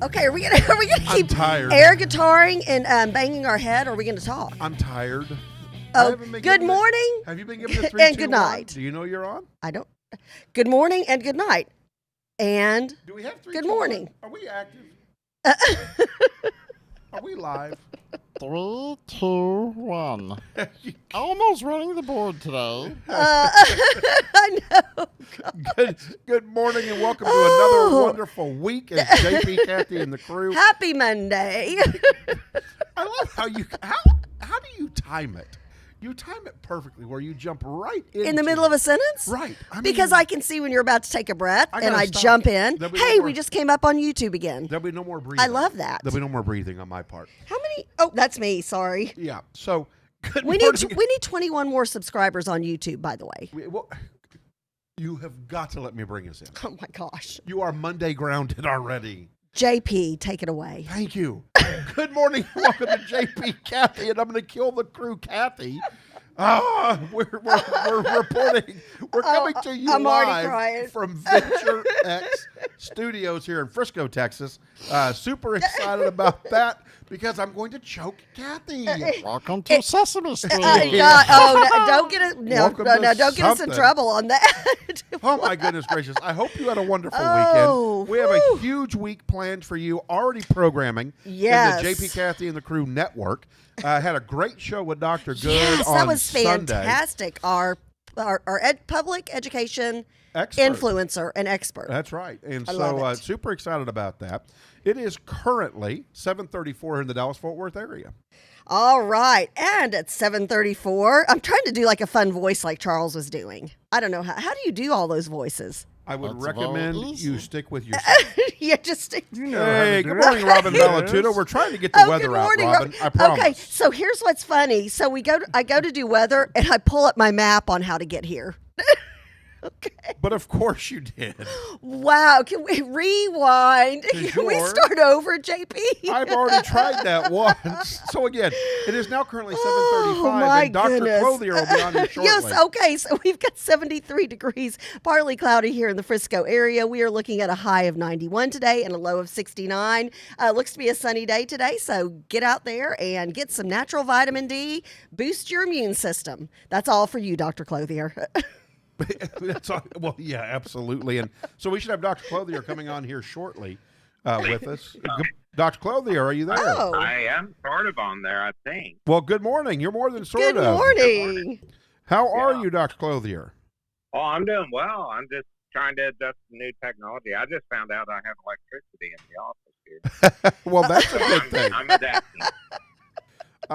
Okay, are we gonna keep air guitaring and banging our head, or are we gonna talk? I'm tired. Oh, good morning. Have you been given the 3, and 2, good 1? night. Do you know you're on? I don't. Good morning and good night. And do we have 3, good 2, morning. 1? Are we active? Are we live? 3, 2, 1. Almost running the board today. I know. Good morning and welcome to another wonderful week as JP, Kathy, and the crew. Happy Monday. I love how do you time it? You time it perfectly where you jump right in the middle of a sentence? Right. Because I can see when you're about to take a breath and I jump in. Hey, we just came up on YouTube again. There'll be no more breathing. I love that. There'll be no more breathing on my part. How many? Oh, that's me. Sorry. Yeah. So, we need 21 more subscribers on YouTube, by the way. You have got to let me bring us in. Oh, my gosh. You are Monday grounded already. JP, take it away. Thank you. Good morning. Welcome to JP, Kathy, and I'm going to kill the crew, Kathy. We're reporting. We're coming to you live from VentureX Studios here in Frisco, Texas. Super excited about that because I'm going to choke Kathy. Welcome to Sesame Street. Don't get us in trouble on that. Oh my goodness gracious! I hope you had a wonderful weekend. We have a huge week planned for you. Already programming in the JP, Kathy, and the Crew Network. Had a great show with Dr. Good on that was Sunday. Fantastic. Our public education influencer and expert. That's right. And I so super excited about that. It is currently 7:34 in the Dallas-Fort Worth area. All right. And at 7:34, I'm trying to do like a fun voice like Charles was doing. I don't know. How do you do all those voices? I would recommend you stick with your. Yeah, just stick. Hey, good morning, Robin Valatudo. We're trying to get the weather out, Robin. I promise. Okay, so here's what's funny. So I go to do weather, and I pull up my map on how to get here. Okay. But of course you did. Wow. Can we rewind? Can we start over, JP? I've already tried that once. So again, it is now currently 7:35, and Dr. Clothier will be on here shortly. Yes, okay. So we've got 73 degrees, partly cloudy here in the Frisco area. We are looking at a high of 91 today and a low of 69. Looks to be a sunny day today, so get out there and get some natural vitamin D. Boost your immune system. That's all for you, Dr. Clothier. That's all, well, yeah, absolutely. And so we should have Dr. Clothier coming on here shortly with us. Dr. Clothier, are you there? Oh. I am sort of on there, I think. Well, good morning. You're more than sort of. Good morning. How are you, Dr. Clothier? Oh, I'm doing well. I'm just trying to adjust to new technology. I just found out I have electricity in the office here. Well, that's a good thing. I'm adapting.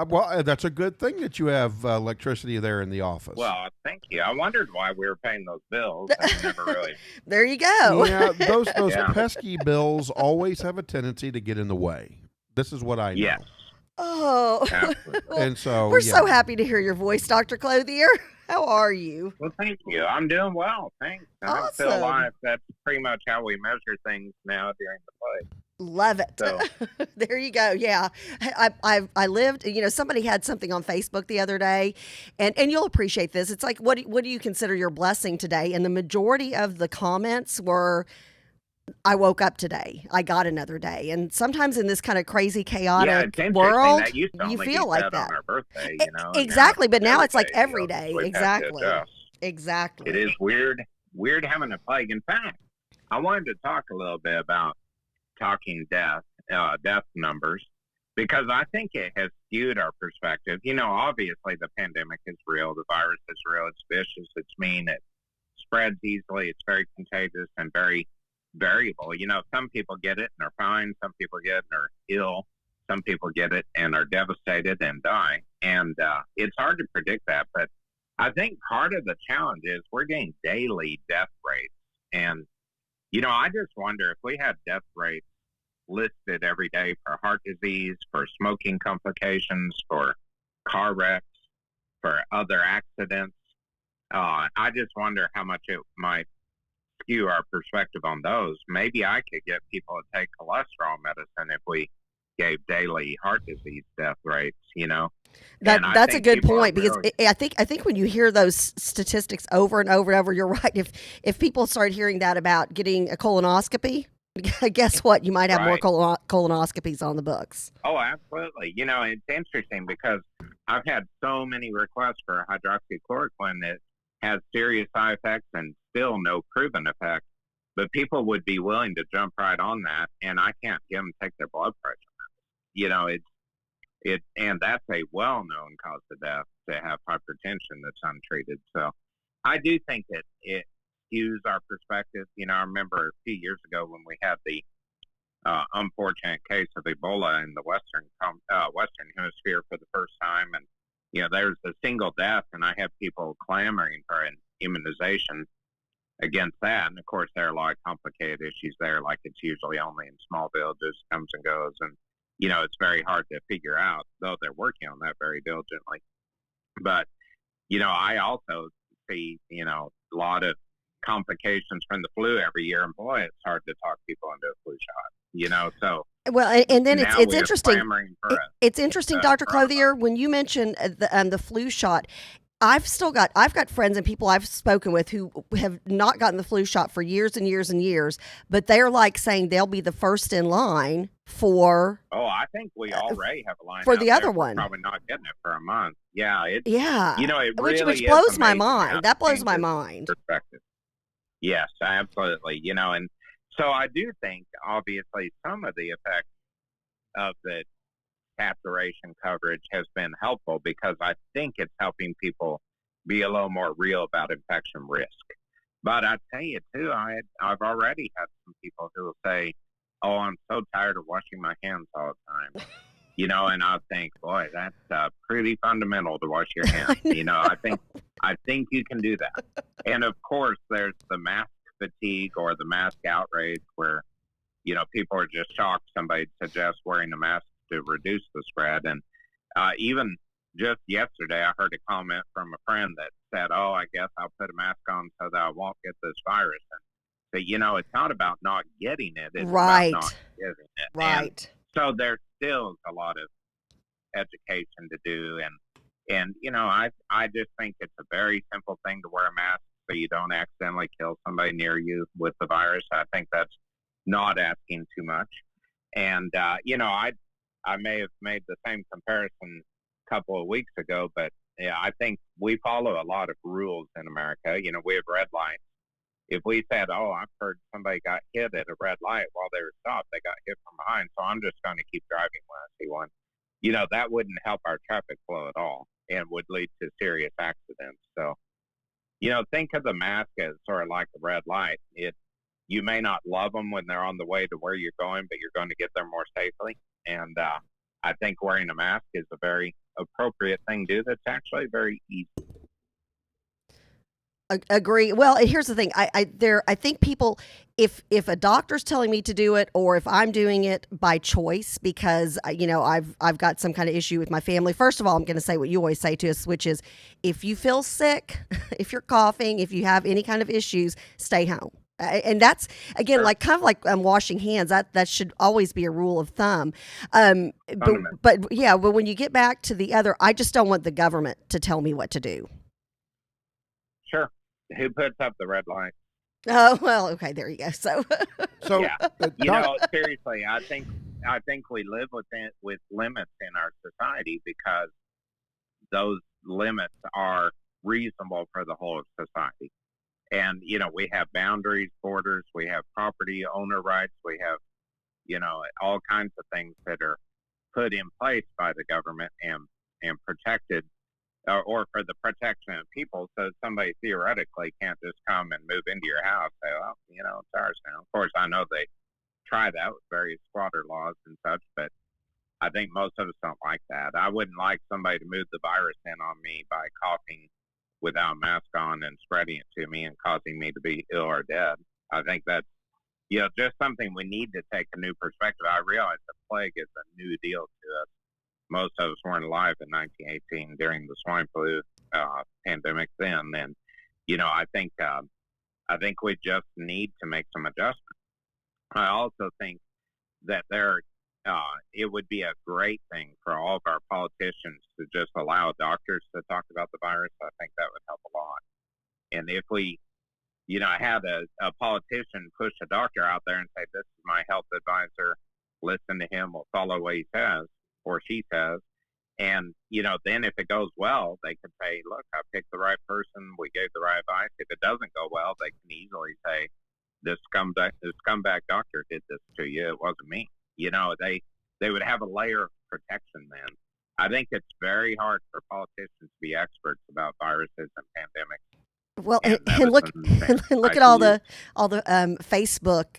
Well, that's a good thing that you have electricity there in the office. Well, thank you. I wondered why we were paying those bills. I never really. There you go. Yeah, those pesky bills always have a tendency to get in the way. This is what I know. Yes. Oh. And so we're so happy to hear your voice, Dr. Clothier. How are you? Well, thank you. I'm doing well. Thanks. Awesome. I feel like that's pretty much how we measure things now during the play. Love it. So. There you go. Yeah. I lived, somebody had something on Facebook the other day, and you'll appreciate this. It's like, what do you consider your blessing today? And the majority of the comments were, I woke up today. I got another day. And sometimes in this kind of crazy, chaotic world, you feel like that. On our birthday, Exactly. But now it's like every day. Exactly. Exactly. It is weird having a plague. In fact, I wanted to talk a little bit about talking death numbers, because I think it has skewed our perspective. Obviously the pandemic is real. The virus is real. It's vicious. It's mean. It spreads easily. It's very contagious and very variable. Some people get it and are fine. Some people get it and are ill. Some people get it and are devastated and die. And it's hard to predict that. But I think part of the challenge is we're getting daily death rates. And I just wonder if we had death rates listed every day for heart disease, for smoking complications, for car wrecks, for other accidents. I just wonder how much it might skew our perspective on those. Maybe I could get people to take cholesterol medicine if we gave daily heart disease death rates, That's a good point, because I think when you hear those statistics over and over and over, you're right. If people start hearing that about getting a colonoscopy, Guess what? You might have more Right. colonoscopies on the books. Oh, absolutely. It's interesting because I've had so many requests for hydroxychloroquine that has serious side effects and still no proven effect. But people would be willing to jump right on that, and I can't get them to take their blood pressure. And that's a well-known cause of death to have hypertension that's untreated. So I do think that it skews our perspective. I remember a few years ago when we had the unfortunate case of Ebola in the Western Hemisphere for the first time, and there's a single death, and I have people clamoring for an immunization against that. And of course, there are a lot of complicated issues there, like it's usually only in small villages, comes and goes, and it's very hard to figure out, though they're working on that very diligently. But I also see a lot of complications from the flu every year, and boy, it's hard to talk people into a flu shot. So well, and then it's interesting. It's interesting, Dr. Clothier, when you mention the flu shot. I've got friends and people I've spoken with who have not gotten the flu shot for years and years and years, but they're like saying they'll be the first in line for. Oh, I think we already have a line for the other one. Probably not getting it for a month. Yeah, it really which blows my mind. That blows my mind. Perspective. Yes, absolutely. And so I do think obviously some of the effects of the saturation coverage has been helpful because I think it's helping people be a little more real about infection risk. But I tell you too, I've already had some people who will say, "Oh, I'm so tired of washing my hands all the time," and I think, boy, that's pretty fundamental to wash your hands. I think you can do that. And of course, there's the mask fatigue or the mask outrage where people are just shocked somebody suggests wearing a mask to reduce the spread. And even just yesterday, I heard a comment from a friend that said, "Oh, I guess I'll put a mask on so that I won't get this virus." And so, it's not about not getting it. It's right. about not getting it. Right. And so there's still a lot of education to do. And I just think it's a very simple thing to wear a mask so you don't accidentally kill somebody near you with the virus. I think that's not asking too much. And, I may have made the same comparison a couple of weeks ago, but yeah, I think we follow a lot of rules in America. We have red lights. If we said, "Oh, I've heard somebody got hit at a red light while they were stopped, they got hit from behind, so I'm just going to keep driving when I see one," that wouldn't help our traffic flow at all and would lead to serious accidents. So, think of the mask as sort of like a red light. You may not love them when they're on the way to where you're going, but you're going to get there more safely. And I think wearing a mask is a very appropriate thing to do that's actually very easy. Agree. Well, here's the thing. I think people, if a doctor's telling me to do it, or if I'm doing it by choice because I've got some kind of issue with my family. First of all, I'm going to say what you always say to us, which is, if you feel sick, if you're coughing, if you have any kind of issues, stay home. And that's, again, Sure. like kind of like washing hands. That should always be a rule of thumb. But when you get back to the other, I just don't want the government to tell me what to do. Sure. Who puts up the red light? Oh, well, okay, there you go. So yeah, seriously, I think we live with limits in our society because those limits are reasonable for the whole of society. And, we have boundaries, borders, we have property owner rights, we have, all kinds of things that are put in place by the government and protected or for the protection of people. So somebody theoretically can't just come and move into your house and say, "Well, it's ours now." Of course, I know they try that with various squatter laws and such, but I think most of us don't like that. I wouldn't like somebody to move the virus in on me by coughing without a mask on and spreading it to me and causing me to be ill or dead. I think that's, just something we need to take a new perspective. I realize the plague is a new deal to us. Most of us weren't alive in 1918 during the swine flu pandemic then. And, I think we just need to make some adjustments. I also think that it would be a great thing for all of our politicians to just allow doctors to talk about the virus. I think that would help a lot. And if we I had a politician push a doctor out there and say, "This is my health advisor. Listen to him. We'll follow what he says or she says." And, then if it goes well, they could say, "Look, I picked the right person. We gave the right advice." If it doesn't go well, they can easily say, this scumbag doctor did this to you. It wasn't me. They would have a layer of protection then. I think it's very hard for politicians to be experts about viruses and pandemics. Well, and look at all the Facebook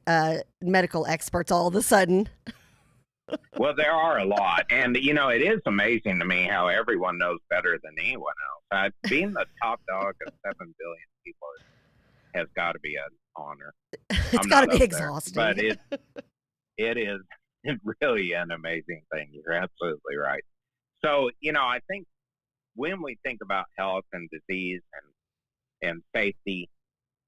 medical experts all of a sudden. Well, there are a lot, and it is amazing to me how everyone knows better than anyone else. Being the top dog of 7 billion people has got to be an honor. It's got to be exhausting, but it is really an amazing thing. You're absolutely right. So I think when we think about health and disease and safety,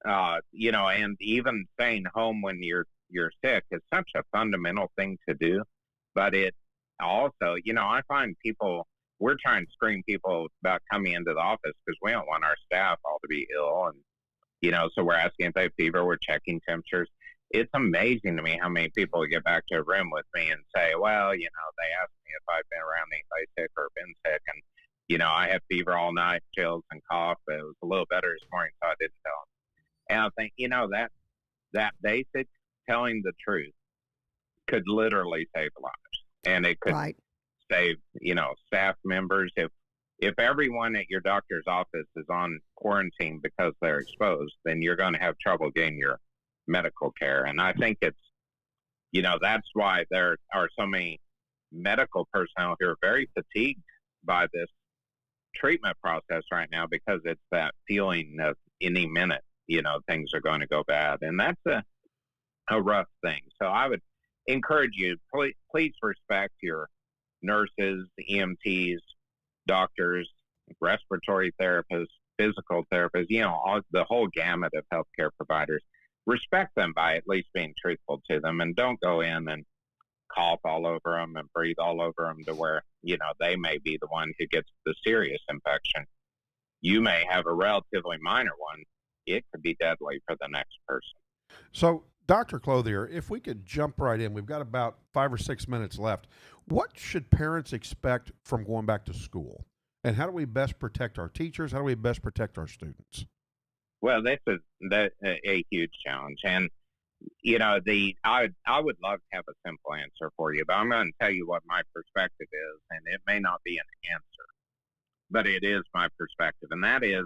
and even staying home when you're sick is such a fundamental thing to do. But it also, I find we're trying to screen people about coming into the office because we don't want our staff all to be ill. And, so we're asking if they have fever, we're checking temperatures. It's amazing to me how many people get back to a room with me and say, well, they asked me if I've been around anybody sick or been sick. And, I had fever all night, chills and cough. It was a little better this morning, so I didn't tell them. And I think, that basic telling the truth could literally save lives. And it could save, staff members. If everyone at your doctor's office is on quarantine because they're exposed, then you're going to have trouble getting your medical care. And I think it's, that's why there are so many medical personnel who are very fatigued by this treatment process right now, because it's that feeling of any minute, things are going to go bad. And that's a rough thing. So I would encourage you, please respect your nurses, EMTs, doctors, respiratory therapists, physical therapists, the whole gamut of healthcare providers. Respect them by at least being truthful to them, and don't go in and cough all over them and breathe all over them to where, they may be the one who gets the serious infection. You may have a relatively minor one. It could be deadly for the next person. So, Dr. Clothier, if we could jump right in, we've got about 5 or 6 minutes left. What should parents expect from going back to school? And how do we best protect our teachers? How do we best protect our students? Well, this is a huge challenge. And, I would love to have a simple answer for you, but I'm going to tell you what my perspective is, and it may not be an answer, but it is my perspective. And that is,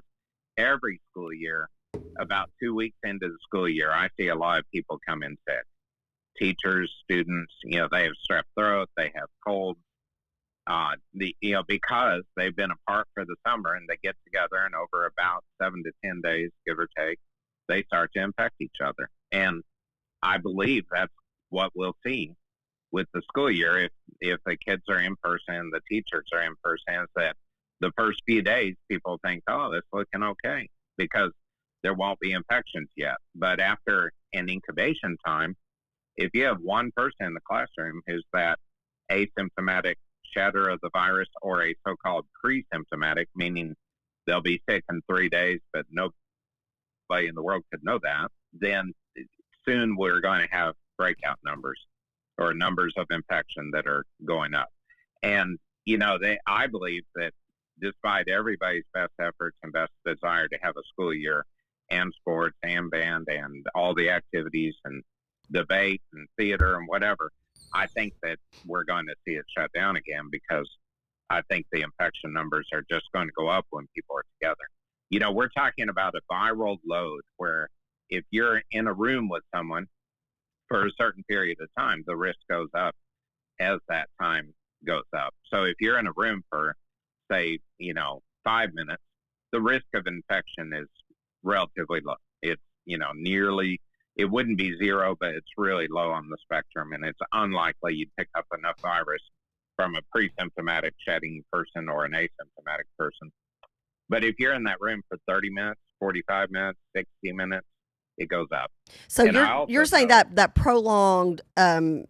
every school year, about 2 weeks into the school year, I see a lot of people come in sick. Teachers, students, they have strep throat, they have colds, because they've been apart for the summer, and they get together, and over about 7 to 10 days, give or take, they start to infect each other. And I believe that's what we'll see with the school year. If the kids are in person, the teachers are in person, is that the first few days people think, oh, this is looking okay, because there won't be infections yet. But after an incubation time, if you have one person in the classroom who's that asymptomatic shedders of the virus, or a so-called pre-symptomatic, meaning they'll be sick in 3 days, but nobody in the world could know that, then soon we're going to have breakout numbers, or numbers of infection that are going up. And, I believe that despite everybody's best efforts and best desire to have a school year, and sports and band and all the activities and debate and theater and whatever, I think that we're going to see it shut down again, because I think the infection numbers are just going to go up when people are together. We're talking about a viral load where if you're in a room with someone for a certain period of time, the risk goes up as that time goes up. So if you're in a room for, say, 5 minutes, the risk of infection is relatively low. It's, it wouldn't be zero, but it's really low on the spectrum, and it's unlikely you'd pick up enough virus from a pre-symptomatic shedding person or an asymptomatic person. But if you're in that room for 30 minutes, 45 minutes, 60 minutes, it goes up. So you're saying that prolonged impact,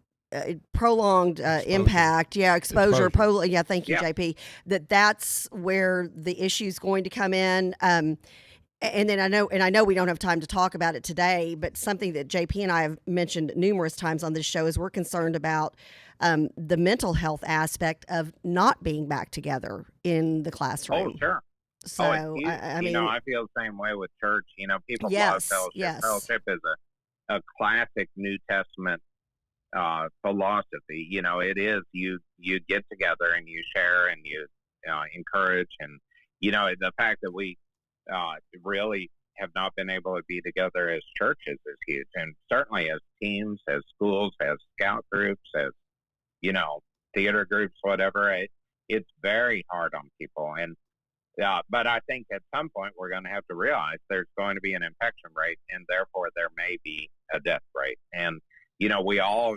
exposure. Thank you, JP. That's where the issue's going to come in. And then I know we don't have time to talk about it today, but something that JP and I have mentioned numerous times on this show is we're concerned about the mental health aspect of not being back together in the classroom. Oh, sure. So, I mean, I feel the same way with church. People love fellowship. Yes. Fellowship is a classic New Testament philosophy. It is you get together and you share and you encourage, and the fact that we really have not been able to be together as churches is huge, and certainly as teams, as schools, as scout groups, as theater groups, whatever. It's very hard on people, and but I think at some point we're going to have to realize there's going to be an infection rate, and therefore there may be a death rate. And we all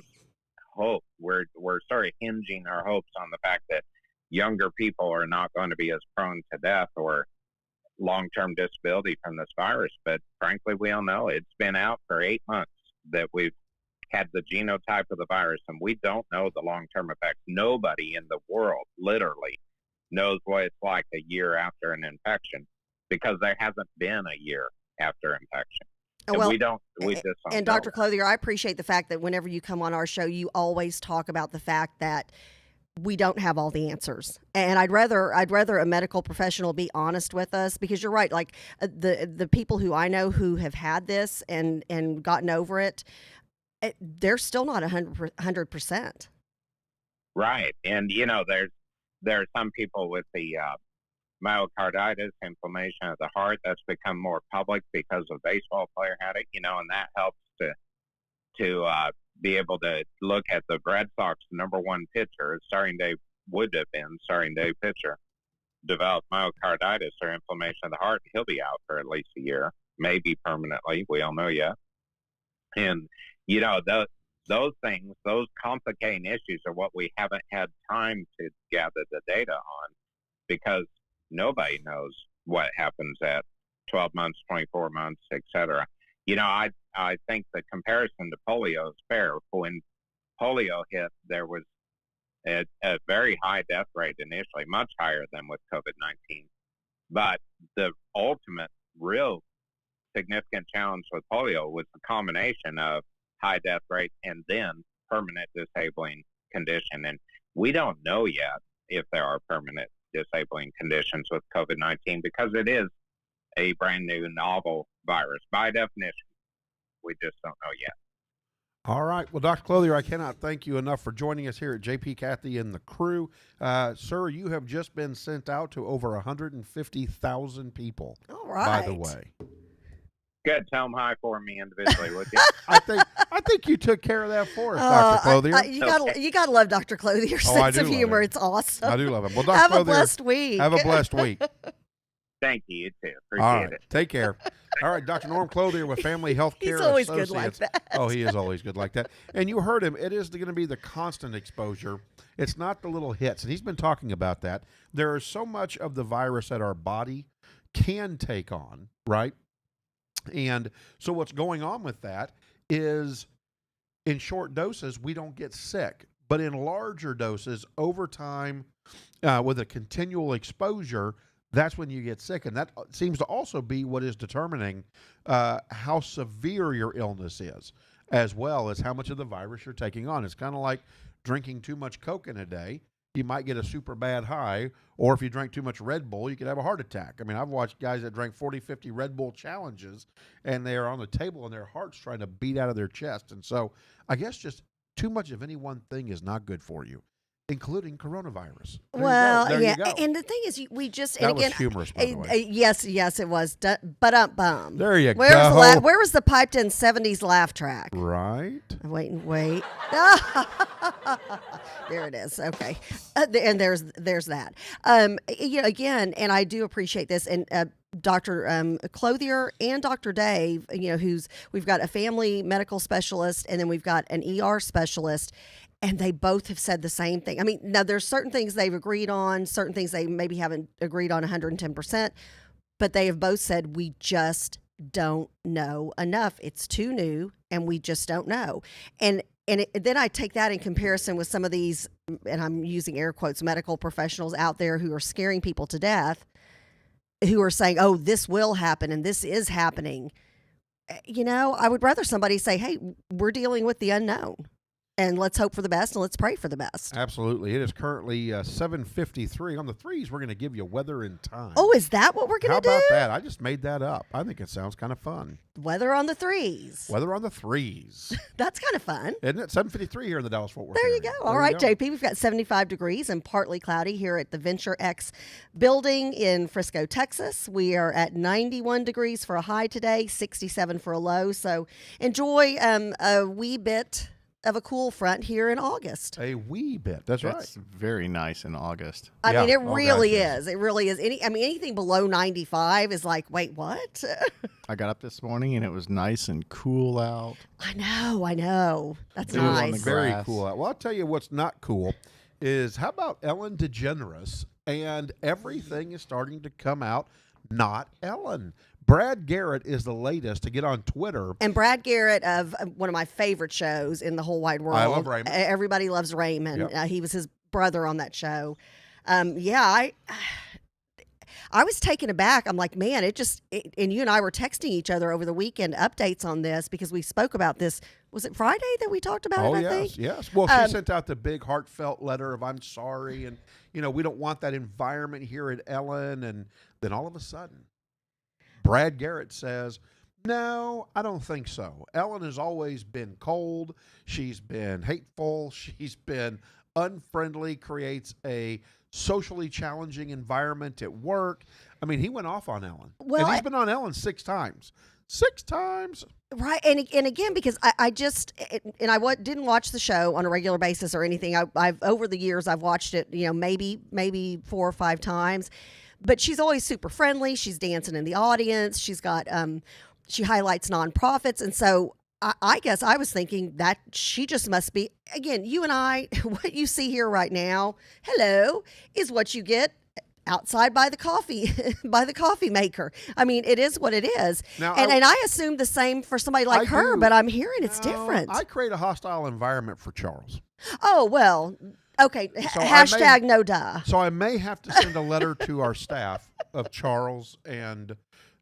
hope we're sort of hinging our hopes on the fact that younger people are not going to be as prone to death or long-term disability from this virus. But frankly, we all know it's been out for 8 months that we've had the genotype of the virus, and we don't know the long-term effects. Nobody in the world literally knows what it's like a year after an infection, because there hasn't been a year after infection. And well, we just don't and know. Dr. Clothier, I appreciate the fact that whenever you come on our show, you always talk about the fact that we don't have all the answers. And I'd rather a medical professional be honest with us, because you're right. Like the people who I know who have had this and gotten over it, they're still not 100%. Right. And, there are some people with the myocarditis, inflammation of the heart, that's become more public because a baseball player had it, and that helps to be able to look at the Red Sox number one pitcher, would have been starting day pitcher, develop myocarditis or inflammation of the heart. He'll be out for at least a year, maybe permanently. We don't know yet. And, those things, those complicating issues are what we haven't had time to gather the data on, because nobody knows what happens at 12 months, 24 months, et cetera. I think the comparison to polio is fair. When polio hit, there was a very high death rate initially, much higher than with COVID-19. But the ultimate real significant challenge with polio was the combination of high death rate and then permanent disabling condition. And we don't know yet if there are permanent disabling conditions with COVID-19, because it is a brand new novel virus. By definition, we just don't know yet. All right. Well, Dr. Clothier, I cannot thank you enough for joining us here at JP, Kathy, and the crew. Sir, you have just been sent out to over 150,000 people. All right. By the way. Good. Tell them hi for me individually, would you? I think you took care of that for us, Dr. Clothier. You gotta love Dr. Clothier's sense of humor. It's awesome. I do love him. Well, Dr. Have Clothier, a blessed week. Have a blessed week. Thank you. You too. All Appreciate right. it. Take care. All right, Dr. Norm Clothier with Family Health Care He's always Associates. good like that. Oh, he is always good like that. And you heard him. It is going to be the constant exposure. It's not the little hits. And he's been talking about that. There is so much of the virus that our body can take on, right? And so what's going on with that is, in short doses, we don't get sick. But in larger doses, over time, with a continual exposure, that's when you get sick. And that seems to also be what is determining how severe your illness is, as well as how much of the virus you're taking on. It's kind of like drinking too much Coke in a day. You might get a super bad high, or if you drank too much Red Bull, you could have a heart attack. I mean, I've watched guys that drank 40, 50 Red Bull challenges, and they are on the table and their heart's trying to beat out of their chest. And so I guess just too much of any one thing is not good for you, including coronavirus. Well, yeah. And the thing is, we just, and that again, was humorous, by the way. yes, it was. But There you go. Where was the piped in 70s laugh track? Right. Wait. There it is. Okay. And there's that. Again, and I do appreciate this. And Dr. Clothier and Dr. Dave, we've got a family medical specialist, and then we've got an ER specialist. And they both have said the same thing. I mean, now there's certain things they've agreed on, certain things they maybe haven't agreed on 110%, but they have both said, we just don't know enough. It's too new, and we just don't know. And then I take that in comparison with some of these, and I'm using air quotes, medical professionals out there who are scaring people to death. who are saying, "Oh, this will happen and this is happening." I would rather somebody say, "Hey, we're dealing with the unknown, and let's hope for the best and let's pray for the best." Absolutely. It is currently 7:53 on the threes. We're going to give you weather and time. Oh, is that what we're going to do? How about that? I just made that up. I think it sounds kind of fun. Weather on the threes. Weather on the threes. That's kind of fun. Isn't it? 7:53 here in the Dallas-Fort Worth There you area. go. All right, JP, we've got 75 degrees and partly cloudy here at the VentureX building in Frisco, Texas. We are at 91 degrees for a high today, 67 for a low. So enjoy a wee bit of a cool front here in August. A wee bit. That's right. It's very nice in August. I mean, it Oh, really gosh, is. It really is. Anything below 95 is like, wait, what? I got up this morning and it was nice and cool out. I know. That's It was on nice. the Very grass. cool. Well, I'll tell you what's not cool is how about Ellen DeGeneres, and everything is starting to come out not Ellen. Brad Garrett is the latest to get on Twitter. And Brad Garrett of one of my favorite shows in the whole wide world. I love Raymond. Everybody loves Raymond. Yep. He was his brother on that show. I was taken aback. I'm like, man, and you and I were texting each other over the weekend updates on this because we spoke about this. Was it Friday that we talked about it, I think? Yes. Well, she sent out the big heartfelt letter of "I'm sorry," and we don't want that environment here at Ellen. And then all of a sudden, Brad Garrett says, "No, I don't think so. Ellen has always been cold. She's been hateful. She's been unfriendly. Creates a socially challenging environment at work." I mean, he went off on Ellen. Well, and he's been on Ellen 6 times. 6 times. Right, and again, because I didn't watch the show on a regular basis or anything. I've over the years I've watched it, maybe 4 or 5 times, but she's always super friendly. She's dancing in the audience. She's got she highlights nonprofits, and so I guess I was thinking that she just must be, again, you and I, what you see here right now, is what you get outside by the coffee maker. I mean, it is what it is. Now, and I assume the same for somebody like her, but I'm hearing it's different. I create a hostile environment for Charles. Oh, well, okay. So Hashtag no duh. So I may have to send a letter to our staff of Charles and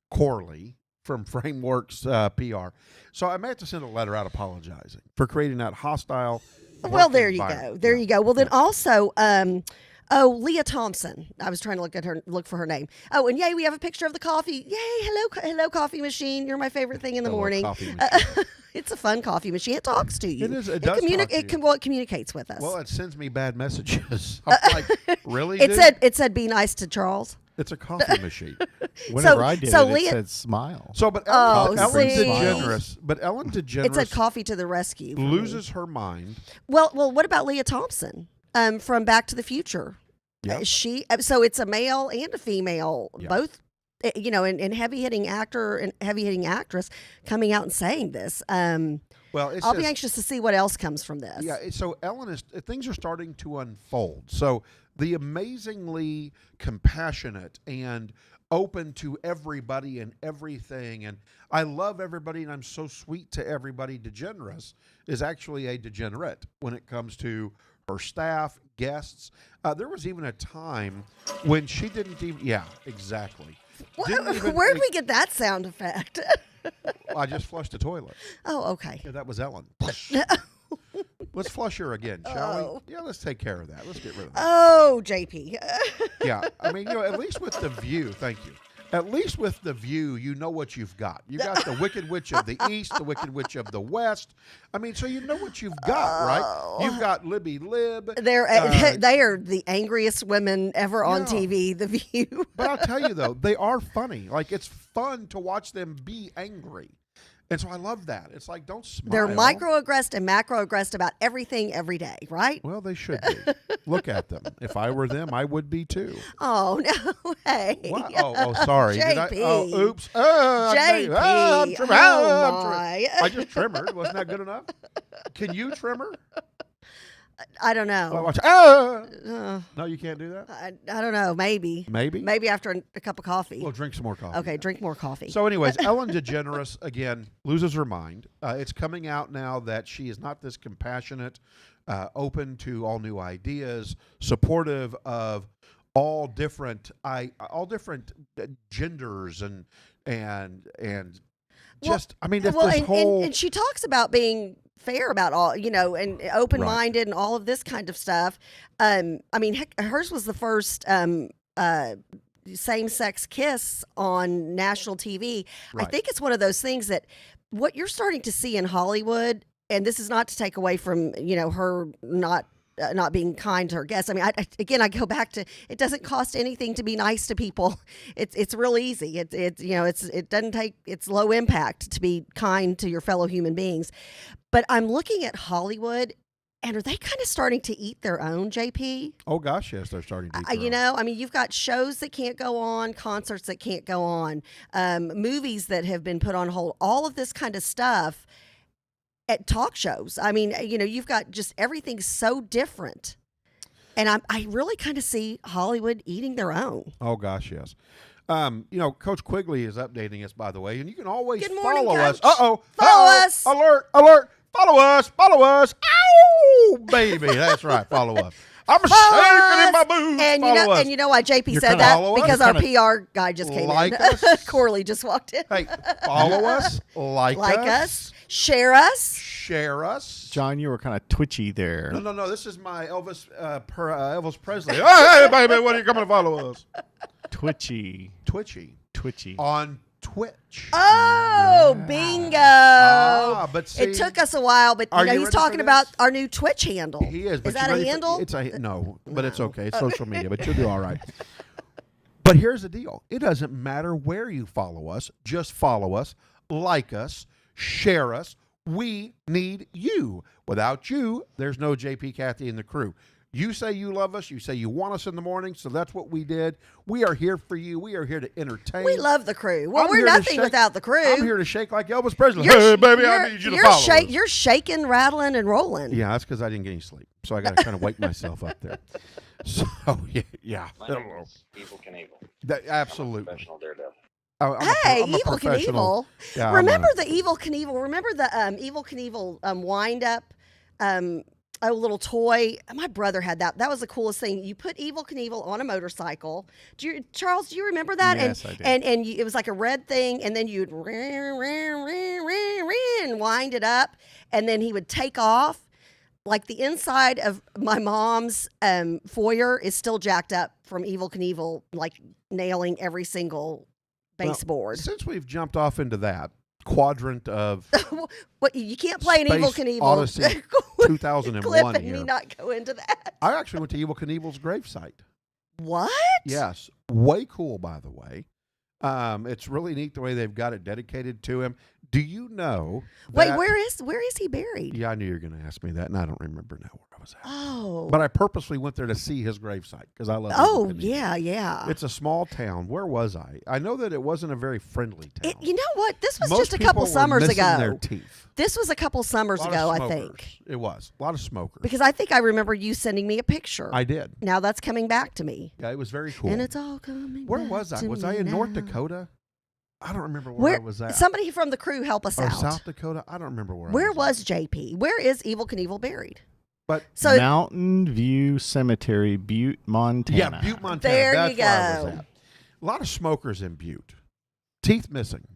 Corley from Frameworks PR. So I may have to send a letter out apologizing for creating that hostile Well, there you environment. go. There you go. Well, then also, Leah Thompson. I was trying to look for her name. Oh, and yay, we have a picture of the coffee. Yay, hello, coffee machine. You're my favorite thing in the morning. Coffee machine. It's a fun coffee machine. It talks to you. It is. It does talk to you. It communicates with us. Well, it sends me bad messages. I'm like, really? It said be nice to Charles. It's a coffee machine. Whenever I did it said smile. So, but Ellen DeGeneres, It said coffee to the rescue. loses her mind. Well, what about Leah Thompson from Back to the Future? Yep. So it's a male and a female, Yep. both, and heavy hitting actor and heavy hitting actress coming out and saying this. Well, I'll be anxious to see what else comes from this. Yeah. So Ellen things are starting to unfold. So the amazingly compassionate and open to everybody and everything, and I love everybody, and I'm so sweet to everybody. DeGeneres is actually a degenerate when it comes to her staff, guests. There was even a time when she didn't even. Yeah, exactly. Where did we get that sound effect? I just flushed the toilet. Oh, okay. Yeah, that was Ellen. Let's flush her again, shall we? Yeah, let's take care of that. Let's get rid of that. Oh, JP. Yeah, I mean, at least with the view, thank you. At least with the view, you know what you've got. You got the Wicked Witch of the East, the Wicked Witch of the West. I mean, so you know what you've got, right? You've got Libby Lib. They are the angriest women ever on TV, The View. But I'll tell you, though, they are funny. Like, it's fun to watch them be angry. And so I love that. It's like, don't smile. They're microaggressed and macroaggressed about everything every day, right? Well, they should be. Look at them. If I were them, I would be too. Oh, no. Hey. What? Oh, sorry. JP. Oops. JP. I just trimmered. Wasn't that good enough? Can you trimmer? I don't know. No, you can't do that? I don't know. Maybe. Maybe after a cup of coffee. Well, drink some more coffee. Okay, drink more coffee. So anyways, Ellen DeGeneres, again, loses her mind. It's coming out now that she is not this compassionate, open to all new ideas, supportive of all different genders and just I mean this whole and she talks about being fair about all, and open-minded and all of this kind of stuff. I mean, hers was the first same-sex kiss on national TV. Right. I think it's one of those things that what you're starting to see in Hollywood, and this is not to take away from, her not being kind to her guests. I mean, I go back to, it doesn't cost anything to be nice to people. It's real easy. It doesn't take, it's low impact to be kind to your fellow human beings. But I'm looking at Hollywood, and are they kind of starting to eat their own, JP? Oh gosh, yes, they're starting to eat their own. I mean, you've got shows that can't go on, concerts that can't go on, movies that have been put on hold, all of this kind of stuff at talk shows. I mean, you've got just everything so different. And I really kind of see Hollywood eating their own. Oh gosh, yes. Coach Quigley is updating us, by the way, and you can always Good morning, follow us. Coach. Follow us. Alert, alert. Follow us. Ow, baby. That's right. Follow us. I'm shaking in my boots. And follow us. And you know why JP said that? Because our PR guy just came in. Us. Corley just walked in. Hey, follow us. Like us. Share us. Share us. John, you were kind of twitchy there. No. This is my Elvis Presley. Hey, baby, when are you coming to follow us? Twitchy. On Twitch. Oh, bingo. But see, it took us a while, but he's talking about our new Twitch handle. He is. Is that a handle? No, but it's okay. It's social media, but you'll do all right. But here's the deal. It doesn't matter where you follow us. Just follow us, like us, share us. We need you. Without you, there's no JP, Kathy, and the crew. You say you love us. You say you want us in the morning. So that's what we did. We are here for you. We are here to entertain. We love the crew. Well, we're nothing without the crew. I'm here to shake like Elvis Presley. Hey, baby, I need you to follow us. You're shaking, rattling, and rolling. Yeah, that's because I didn't get any sleep. So I got to kind of wake myself up there. So, yeah. My name is Evil Knievel. Absolutely. Professional daredevil. I'm a Evil professional. Knievel. Yeah, Remember the Evil Knievel? Remember the Evil Knievel wind up? A little toy. My brother had that. That was the coolest thing. You put Evil Knievel on a motorcycle. Charles, do you remember that? Yes, I did. And it was like a red thing, and then you'd wind it up, and then he would take off. Like the inside of my mom's foyer is still jacked up from Evil Knievel, like nailing every single baseboard. Since we've jumped off into that quadrant of what you can't play an Evil Knievel Odyssey 2001 clip and here. me not go into that. I actually went to Evil Knievel's gravesite. What? Yes, way cool, by the way. It's really neat the way they've got it dedicated to him. Do you know? Wait, where is he buried? Yeah, I knew you were going to ask me that, and I don't remember now where I was at. Oh, but I purposely went there to see his gravesite because I love. Oh, Evil Knievel. yeah. It's a small town. Where was I? I know that it wasn't a very friendly town. You know what? This was Most just a couple people were summers missing ago. Their teeth. This was a couple summers A lot ago, of I smokers. think. It was a lot of smokers. Because I think I remember you sending me a picture. I did. Now that's coming back to me. Yeah, it was very cool. And it's all coming Where back was I? to Was me I in North now. Dakota? I don't remember where I was at. Somebody from the crew help us Or out. South Dakota? I don't remember where Where I was. was JP? Where is Evil Knievel buried? But So Mountain View Cemetery, Butte, Montana. yeah, Butte, Montana. There That's you where I was go. at. A lot of smokers in Butte. Teeth missing.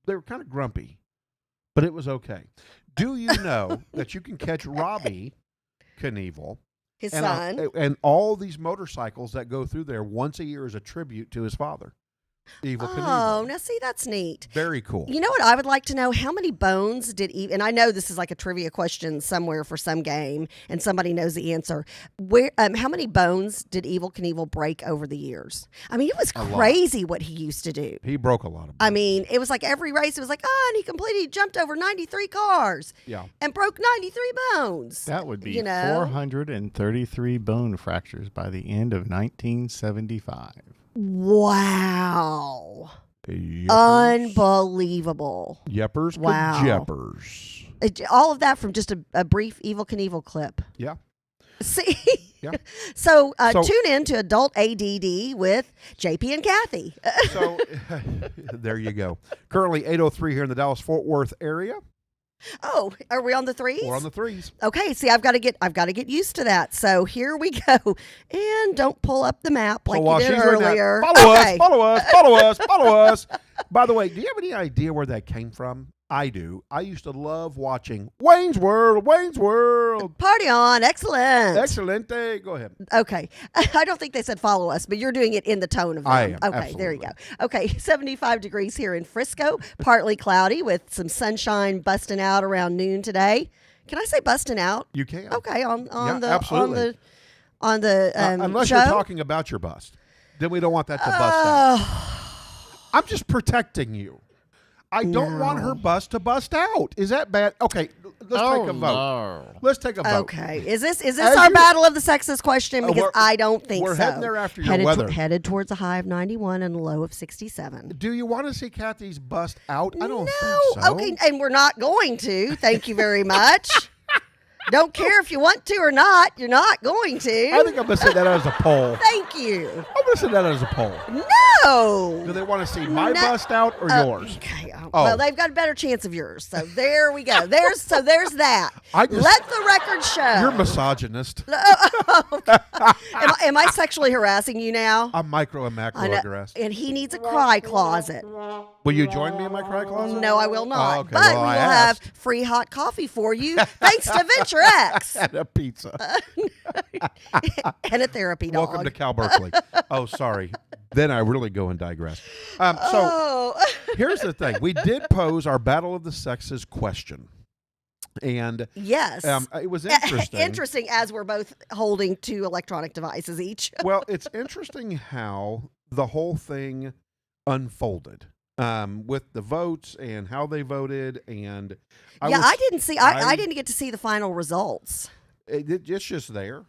They were kind of grumpy, but it was okay. Do you know that you can catch Robbie Knievel his son. and all these motorcycles that go through there once a year as a tribute to his father, Evil Oh, Knievel. now see, that's neat. Very cool. You know what I would like to know? How many bones did Evil, and I know this is like a trivia question somewhere for some game, and somebody knows the answer. How many bones did Evil Knievel break over the years? I mean, it was crazy what he used to do. He broke a lot of bones. I mean, it was like every race, it was like, and he jumped over 93 cars. Yeah. And broke 93 bones. That would be 433 bone fractures by the end of 1975. Wow. Yeppers. Unbelievable. Yeppers. Wow. Jeppers. All of that from just a brief Evil Knievel clip. Yeah. See? Yeah. So, So- tune in to Adult ADD with JP and Kathy. So there you go. Currently 8:03 here in the Dallas-Fort Worth area. Oh, are we on the threes? We're on the threes. Okay, see, I've got to get used to that. So here we go. And don't pull up the map like you did earlier. Follow us. By the way, do you have any idea where that came from? I do. I used to love watching Wayne's World. Party on. Excellent. Excelente. Go ahead. Okay. I don't think they said follow us, but you're doing it in the tone of them. I am. Okay, Absolutely. there you go. Okay, 75 degrees here in Frisco, partly cloudy with some sunshine busting out around noon today. Can I say busting out? You can. Okay, absolutely. on the unless show? you're talking about your bust, then we don't want that to bust out. I'm just protecting you. I don't want her bust to bust out. Is that bad? Okay, let's take a vote. No. Let's take a vote. Okay. Is this our battle of the sexes question? Because I don't think we're so. We're heading there after your weather. Headed towards a high of 91 and a low of 67. Do you want to see Kathy's bust out? I don't think No. so. Okay, and we're not going to. Thank you very much. Don't care if you want to or not. You're not going to. I think I'm going to set that as a poll. Thank you. I'm going to set that as a poll. No. Do they want to see my bust out or yours? Okay. Well, they've got a better chance of yours. So there we go. There's that. Let the record show. You're misogynist. Am I sexually harassing you now? I'm micro and macro aggressive. And he needs a cry closet. Will you join me in my cry closet? No, I will not. Oh, okay. But we will have free hot coffee for you thanks to VentureX. And a pizza. And a therapy dog. Welcome to Cal Berkeley. Oh, sorry. Then I really go and digress. Here's the thing. We did pose our Battle of the Sexes question. And yes, it was interesting. Interesting as we're both holding 2 electronic devices each. Well, it's interesting how the whole thing unfolded with the votes and how they voted. And I didn't get to see the final results. It's just there.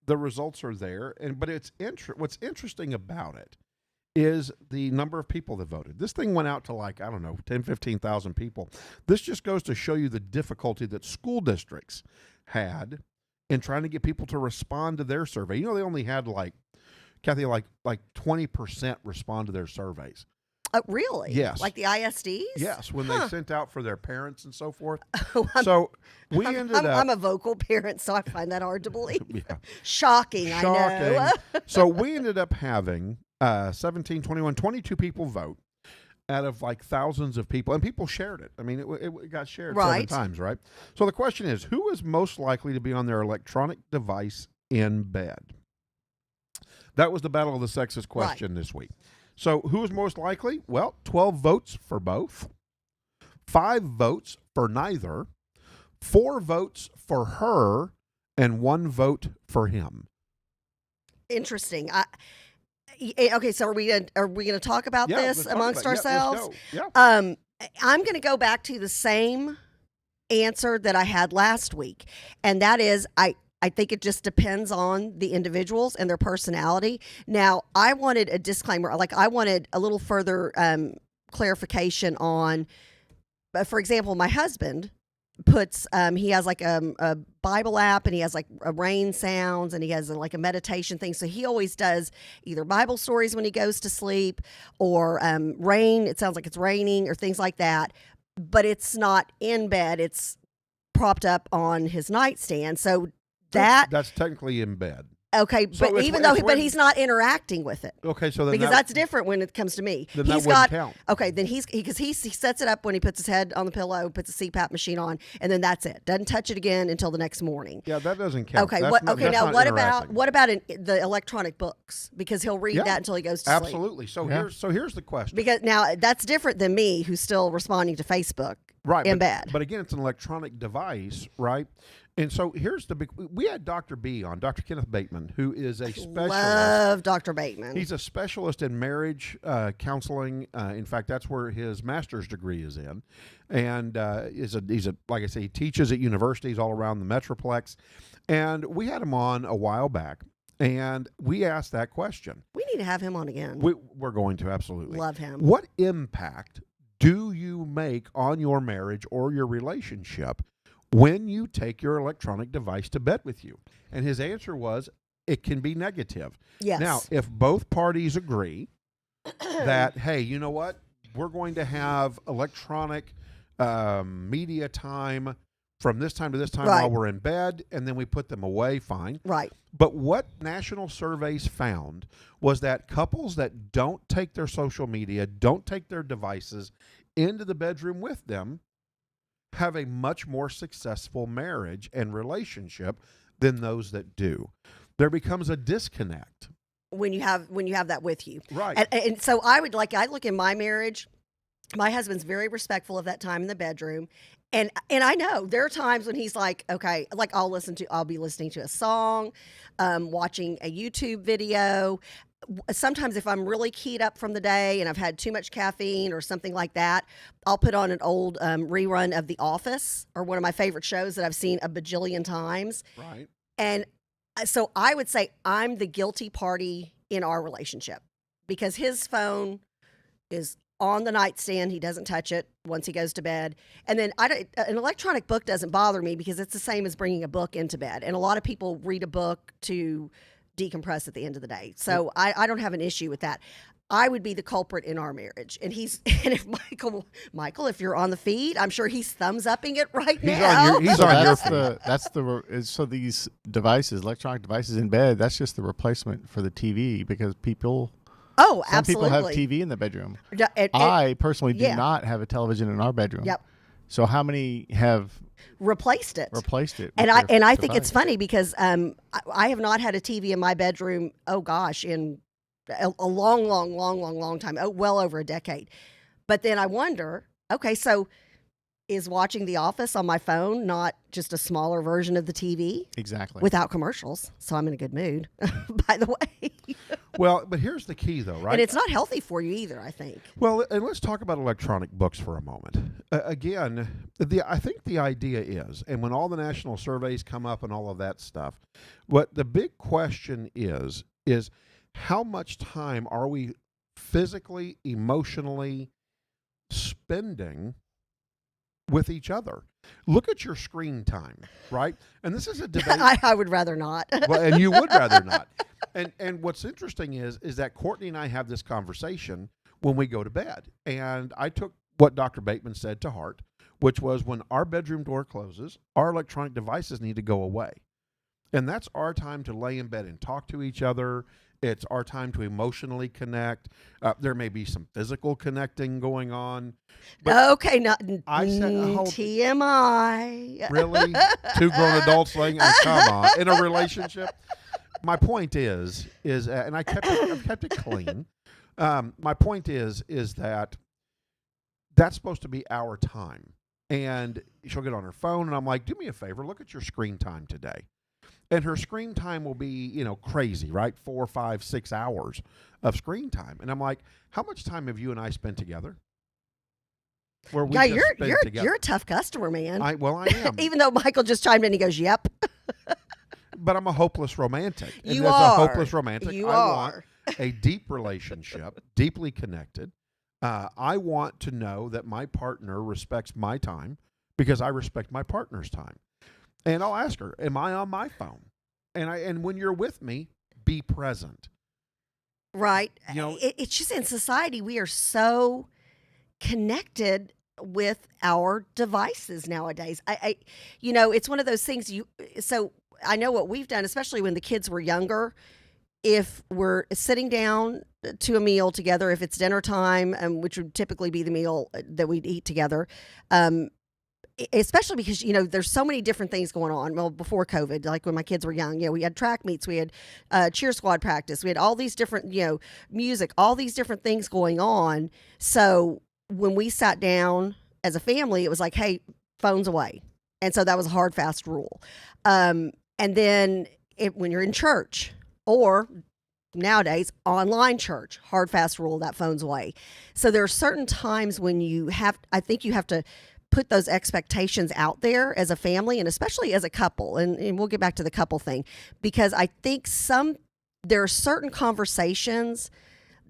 The results are there, but what's interesting about it is the number of people that voted. This thing went out to 10, 15,000 people. This just goes to show you the difficulty that school districts had in trying to get people to respond to their survey. You know, they only had Kathy, 20% respond to their surveys. Really? Yes. Like the ISDs? Yes, when they sent out for their parents and so forth. I'm a vocal parent, so I find that hard to believe. Yeah. Shocking, I know. So we ended up having 17, 21, 22 people vote out of thousands of people. And people shared it. I mean, it got shared 7 times, right? So the question is, who is most likely to be on their electronic device in bed? That was the Battle of the Sexes question this week. So who is most likely? Well, 12 votes for both, 5 votes for neither, 4 votes for her, and 1 vote for him. Interesting. Okay, so are we gonna talk about this amongst ourselves? Yeah. I'm gonna go back to the same answer that I had last week, and that is I think it just depends on the individuals and their personality. Now, I wanted a disclaimer, I wanted a little further clarification on, for example, my husband puts, he has a Bible app, and he has a rain sounds, and he has a meditation thing. So he always does either Bible stories when he goes to sleep, or rain, it sounds like it's raining, or things like that. But it's not in bed, it's propped up on his nightstand. So that's technically in bed. Okay, so but he's not interacting with it. Okay, so then because that's different when it comes to me. Then that wouldn't count. Okay, then he sets it up when he puts his head on the pillow, puts a CPAP machine on, and then that's it. Doesn't touch it again until the next morning. Yeah, that doesn't count. Okay, what about the electronic books? Because he'll read that until he goes to sleep. Absolutely. So here's the question. Because now that's different than me, who's still responding to Facebook in bed. But again, it's an electronic device, right? And so here's we had Dr. B on, Dr. Kenneth Bateman, who is a specialist. Love Dr. Bateman. He's a specialist in marriage counseling. In fact, that's where his master's degree is in. And like I say, he teaches at universities all around the Metroplex. And we had him on a while back, and we asked that question. We need to have him on again. We're going to, absolutely. Love him. What impact do you make on your marriage or your relationship when you take your electronic device to bed with you? And his answer was, it can be negative. Yes. Now, if both parties agree that, hey, you know what? We're going to have electronic media time from this time to this time Right. while we're in bed, and then we put them away, fine. Right. But what national surveys found was that couples that don't take their social media, don't take their devices into the bedroom with them, have a much more successful marriage and relationship than those that do. There becomes a disconnect When you have that with you. Right. And so I look in my marriage, my husband's very respectful of that time in the bedroom. And I know there are times when he's like, okay, like I'll be listening to a song, watching a YouTube video. Sometimes if I'm really keyed up from the day and I've had too much caffeine or something like that, I'll put on an old rerun of The Office, or one of my favorite shows that I've seen a bajillion times. Right. And so I would say I'm the guilty party in our relationship, because his phone is on the nightstand. He doesn't touch it once he goes to bed. And then an electronic book doesn't bother me because it's the same as bringing a book into bed. And a lot of people read a book to decompress at the end of the day. So I don't have an issue with that. I would be the culprit in our marriage. And if Michael, if you're on the feed, I'm sure he's thumbs upping it right now. So these devices, electronic devices in bed, that's just the replacement for the TV, because some people have absolutely. TV in the bedroom. And I personally do not have a television in our bedroom. Yep. So how many have replaced it? And I think it's funny because I have not had a TV in my bedroom, in a long time, well over a decade. But then I wonder, okay, so is watching The Office on my phone not just a smaller version of the TV? Exactly. Without commercials. So I'm in a good mood, by the way. Well, but here's the key, though, right? And it's not healthy for you either, I think. Well, and let's talk about electronic books for a moment. Again, I think the idea is, and when all the national surveys come up and all of that stuff, what the big question is how much time are we physically, emotionally spending with each other? Look at your screen time, right? And this is a debate. I would rather not. Well, and you would rather not. And what's interesting is that Courtney and I have this conversation when we go to bed. And I took what Dr. Bateman said to heart, which was, when our bedroom door closes, our electronic devices need to go away. And that's our time to lay in bed and talk to each other. It's our time to emotionally connect. There may be some physical connecting going on. Okay, not I said, TMI. Really? Two grown adults laying, come on, in a relationship? My point is, and I've kept it clean. My point is that that's supposed to be our time. And she'll get on her phone, and I'm like, do me a favor, look at your screen time today. And her screen time will be, crazy, right? 4, 5, 6 hours of screen time. And I'm like, how much time have you and I spent together? Where we you're a tough customer, man. I am. Even though Michael just chimed in, he goes, "Yep." But I'm a hopeless romantic. And You as are. a hopeless romantic, You I are. want a deep relationship, deeply connected. I want to know that my partner respects my time because I respect my partner's time. And I'll ask her, am I on my phone? And when you're with me, be present. Right. It's just, in society, we are so connected with our devices nowadays. It's one of those things so I know what we've done, especially when the kids were younger. If we're sitting down to a meal together, if it's dinner time, which would typically be the meal that we'd eat together, especially because, there's so many different things going on. Well, before COVID, like when my kids were young, we had track meets, we had cheer squad practice, we had all these different, music, all these different things going on. So when we sat down as a family, it was like, hey, phones away. And so that was a hard, fast rule. And then when you're in church, or nowadays online church, hard, fast rule, that phone's away. So there are certain times when I think you have to put those expectations out there as a family, and especially as a couple. And we'll get back to the couple thing, because I think there are certain conversations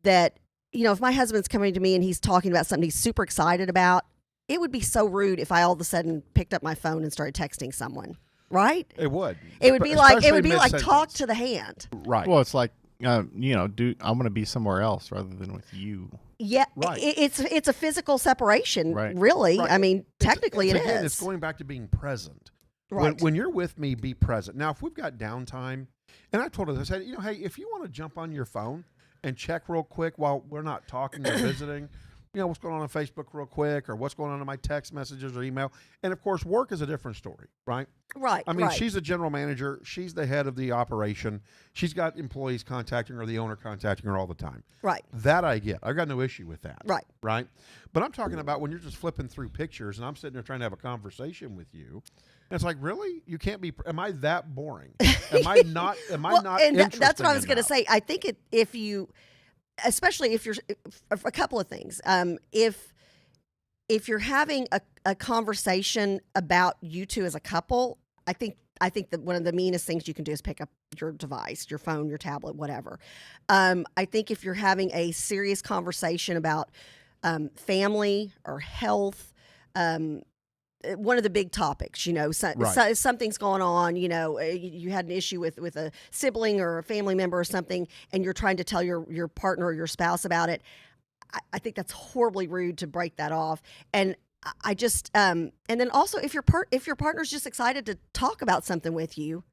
that, if my husband's coming to me and he's talking about something he's super excited about, it would be so rude if I all of a sudden picked up my phone and started texting someone. Right? It would. It would be like talk to the hand. Right. Well, it's like, I want to be somewhere else rather than with you. Yeah, Right. It's a physical separation, Right. really. Right. I mean, technically Again, is. it's going back to being present. Right. When you're with me, be present. Now, if we've got downtime, and I told her, I said, hey, if you want to jump on your phone and check real quick while we're not talking or visiting, what's going on Facebook real quick, or what's going on in my text messages or email. And of course, work is a different story, right? Right. I mean, right. she's a general manager. She's the head of the operation. She's got employees contacting her, the owner contacting her all the time. Right. That I get. I've got no issue with that. Right. Right. But I'm talking about when you're just flipping through pictures and I'm sitting there trying to have a conversation with you. And it's like, really? You can't be, am I that boring? Am I not interesting that's what I was going to enough? say. I think if you, especially if you're, a couple of things. If you're having a conversation about you two as a couple, I think that one of the meanest things you can do is pick up your device, your phone, your tablet, whatever. I think if you're having a serious conversation about family or health, one of the big topics, something's going on, you had an issue with a sibling or a family member or something, and you're trying to tell your partner or your spouse about it. I think that's horribly rude to break that off. And I just, and then also if your partner's just excited to talk about something with you,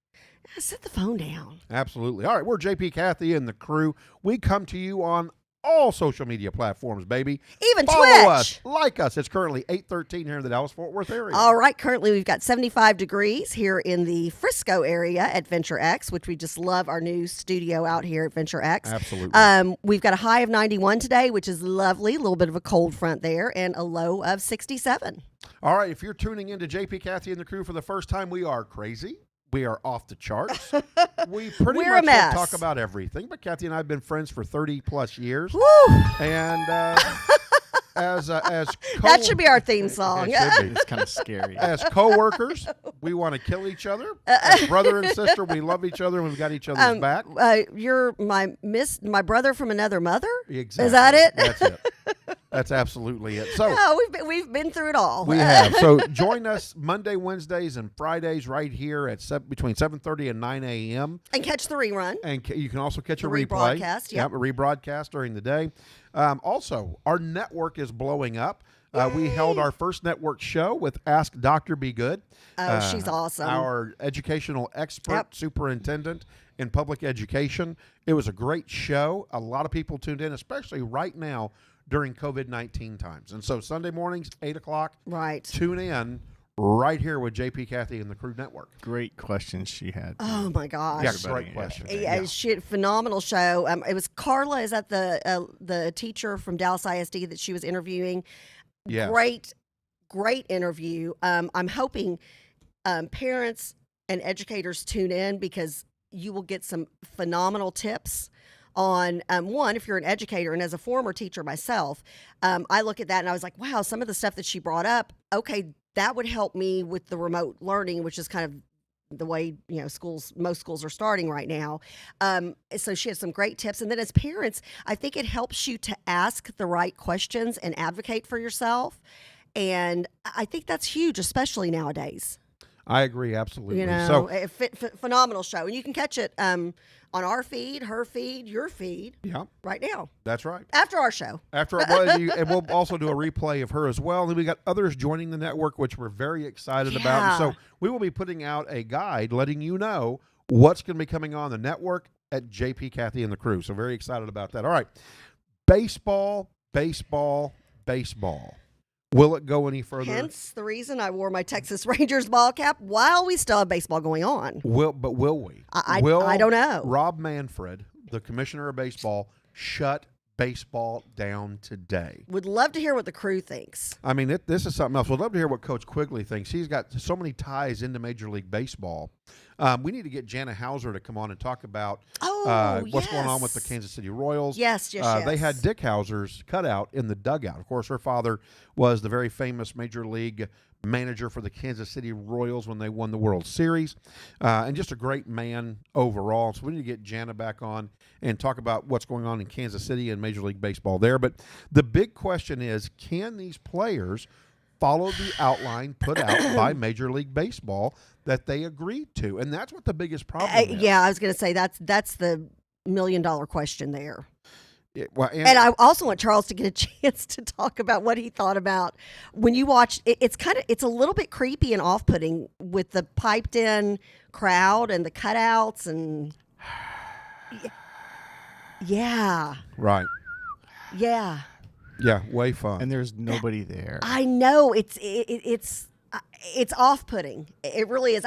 set the phone down. Absolutely. All right, we're JP, Kathy, and the crew. We come to you on all social media platforms, baby. Even Follow Twitch. us, like us. It's currently 8:13 here in the Dallas-Fort Worth area. All right. Currently, we've got 75 degrees here in the Frisco area at VentureX, which we just love our new studio out here at VentureX. Absolutely. We've got a high of 91 today, which is lovely. A little bit of a cold front there, and a low of 67. All right, if you're tuning into JP, Kathy, and the crew for the first time, we are crazy. We are off the charts. We pretty We're a much mess. talk about everything, but Kathy and I have been friends for 30-plus years. Woo! And as That should be our theme song. It should be. It's kind of scary. As co-workers, we want to kill each other. As brother and sister, we love each other and we've got each other's back. You're my brother from another mother? Exactly. Is that it? That's it. That's absolutely it. So No, we've been through it all. we have. So join us Monday, Wednesdays, and Fridays right here at between 7:30 and 9 a.m. And catch the rerun. And you can also catch a The replay. rebroadcast, Yep, a rebroadcast during the day. Also, our network is blowing up. We held our first network show with Ask Dr. Be Good. Oh, she's awesome. Our educational expert, Yep. superintendent in public education. It was a great show. A lot of people tuned in, especially right now during COVID-19 times. And so Sunday mornings, 8 o'clock, Right. tune in right here with JP, Kathy, and the Crew Network. Great questions she had. Oh my gosh. Yeah, great question. Yeah, phenomenal show. It was Carla. Is that the teacher from Dallas ISD that she was interviewing? Yes. Great interview. I'm hoping parents and educators tune in because you will get some phenomenal tips on one, if you're an educator, and as a former teacher myself, I look at that and I was like, wow, some of the stuff that she brought up, okay, that would help me with the remote learning, which is kind of the way most schools are starting right now. So she had some great tips. And then as parents, I think it helps you to ask the right questions and advocate for yourself. And I think that's huge, especially nowadays. I agree, absolutely. Phenomenal show. And you can catch it on our feed, her feed, your feed right now. That's right. After our show. And we'll also do a replay of her as well. And we got others joining the network, which we're very excited about. And so we will be putting out a guide letting you know what's going to be coming on the network at JP, Kathy, and the Crew. So very excited about that. All right. Baseball. Will it go any further? Hence the reason I wore my Texas Rangers ball cap while we still have baseball going on. Will we? I don't know. Rob Manfred, the commissioner of baseball, shut baseball down today. Would love to hear what the Crew thinks. I mean, this is something else. We'd love to hear what Coach Quigley thinks. He's got so many ties into Major League Baseball. We need to get Jana Hauser to come on and talk about what's going on with the Kansas City Royals. Yes. They had Dick Hauser's cutout in the dugout. Of course, her father was the very famous Major League manager for the Kansas City Royals when they won the World Series, and just a great man overall. So we need to get Jana back on and talk about what's going on in Kansas City and Major League Baseball there. But the big question is, can these players follow the outline put out by Major League Baseball that they agreed to? And that's what the biggest problem is. Yeah, I was going to say that's the $1 million question there. And I also want Charles to get a chance to talk about what he thought about when you watch. It's a little bit creepy and off-putting with the piped-in crowd and the cutouts and yeah, right, yeah, way fun. And there's nobody there. I know it's off-putting. It really is.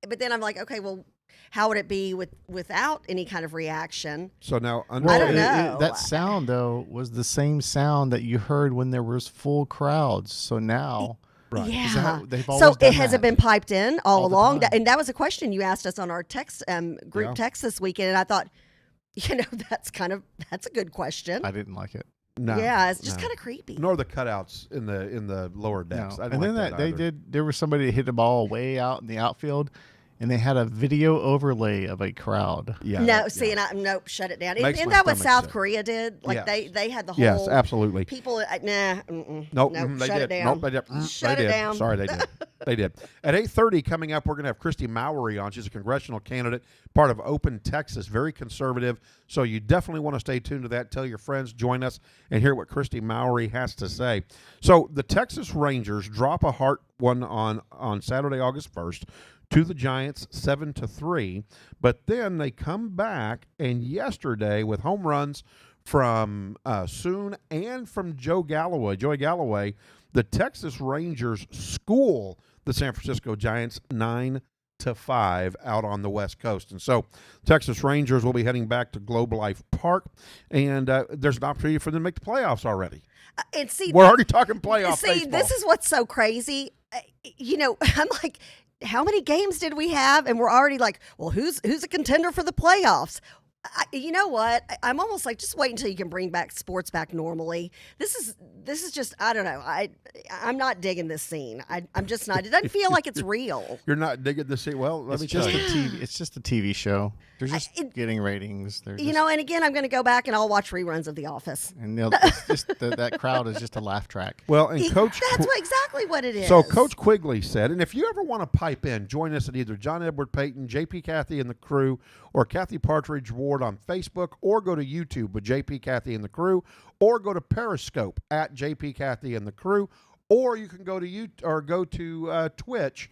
But then I'm like, okay, well, how would it be without any kind of reaction? So now, I don't know. That sound though was the same sound that you heard when there was full crowds. So now, right? Yeah. They've always so done has that. it been piped in all the along? time. And that was a question you asked us on our text group text this weekend, and I thought, that's a good question. I didn't like it. No, yeah, it's just kind of creepy. Nor the cutouts in the lower decks. No. I And didn't then like that they either. did. There was somebody that hit the ball way out in the outfield, and they had a video overlay of a crowd. Yeah. No, see, and nope, shut it down. Makes Isn't my that what stomach South sick. Korea did? Like Yes. they had the whole Yes, absolutely. people. Nah, Nope, nope, they shut did. it down. Nope, they did. Shut they it did. down. Sorry, they did. They did. At 8:30 coming up, we're going to have Christy Mowery on. She's a congressional candidate, part of Open Texas, very conservative. So you definitely want to stay tuned to that. Tell your friends, join us, and hear what Christy Mowery has to say. So the Texas Rangers drop a hard one on Saturday, August 1st. To the Giants, 7-3, but then they come back, and yesterday with home runs from Soon and from Joey Galloway, the Texas Rangers school the San Francisco Giants 9-5 out on the West Coast. And so Texas Rangers will be heading back to Globe Life Park, and there's an opportunity for them to make the playoffs already. And see, we're already talking playoff baseball. This is what's so crazy. I'm like, how many games did we have? And we're already like, well, who's a contender for the playoffs? You know what? I'm almost like, just wait until you can bring back sports back normally. This is just, I don't know. I'm not digging this scene. I'm just not. It doesn't feel like it's real. You're not digging the scene. Well, let me tell you. It's just a TV show. They're just getting ratings. And again, I'm going to go back and I'll watch reruns of The Office. And it's just that crowd is just a laugh track. Well, and Coach, that's exactly what it is. So Coach Quigley said, and if you ever want to pipe in, join us at either John Edward Payton, JP Kathy and the Crew, or Kathy Partridge Ward on Facebook, or go to YouTube with JP Kathy and the Crew, or go to Periscope at JP Kathy and the Crew, or you can go to Twitch.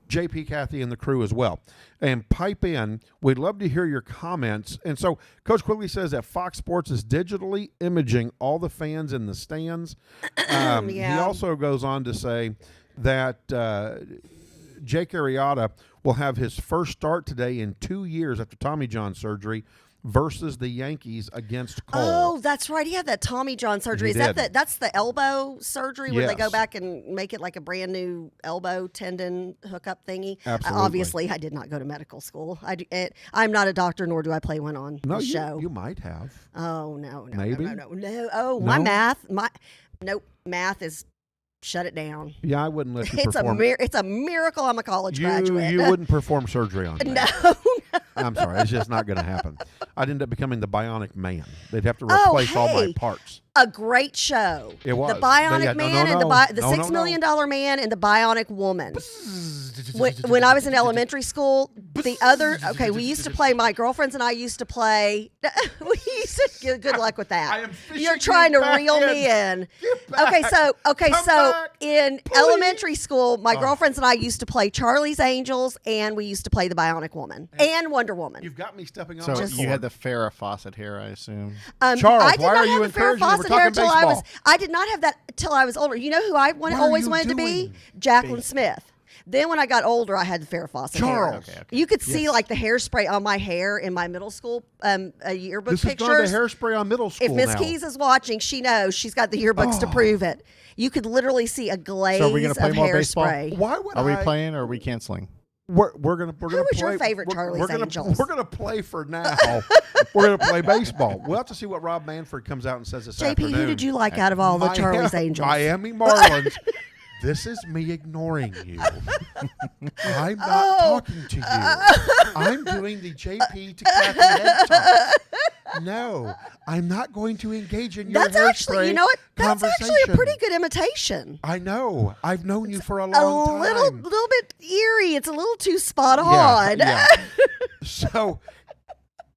JP Kathy and the Crew as well. And pipe in. We'd love to hear your comments. And so Coach Quigley says that Fox Sports is digitally imaging all the fans in the stands. He also goes on to say that Jake Arrieta will have his first start today in 2 years after Tommy John surgery versus the Yankees against Cole. Oh, that's right. He had that Tommy John surgery. Is that that's the elbow surgery where they go back and make it like a brand new elbow tendon hookup thingy? Absolutely. Obviously, I did not go to medical school. I'm not a doctor, nor do I play one on the show. You might have. Oh, no. Maybe? No. Oh, No? my math is shut it down. Yeah, I wouldn't let you It's perform. It's a miracle I'm a college graduate. You wouldn't perform surgery on me. No. I'm sorry. It's just not going to happen. I'd end up becoming the Bionic Man. They'd have to replace all my parts. A great show. It was. The Bionic Man and the $6 million Man and the Bionic Woman. When I was in elementary school, we used to play, my girlfriends and I used to play, good luck with that. You're trying to reel me in. So in elementary school, my girlfriends and I used to play Charlie's Angels, and we used to play the Bionic Woman and Wonder Woman. You've got me stepping on So my you had the Farrah Fawcett hair, I assume. Charles, why are you encouraging me? We're talking baseball. I did not have that until I was older. You know who I always wanted to be? Jacqueline Smith. Then when I got older, I had the Farrah Fawcett hair. Okay. You could see like the hairspray on my hair in my middle school yearbook This pictures. is not the hairspray on middle school If Miss now. Keys is watching, she knows. She's got the yearbooks to prove it. You could literally see a glaze So are we going to play of more hairspray. baseball? Why would Are we playing or are we canceling? We're gonna Who was your favorite Charlie's Angels? We're gonna play for now. We're gonna play baseball. We'll have to see what Rob Manfred comes out and says this afternoon. JP, who did you like out of all the Charlie's Angels? Miami Marlins. This is me ignoring you. I'm not talking to you. I'm doing the JP to Kathy head talk. No, I'm not going to engage in your That's actually, you know what? That's actually a pretty good imitation. I know. I've known you for a long time. A little bit eerie. It's a little too spot on. Yeah. So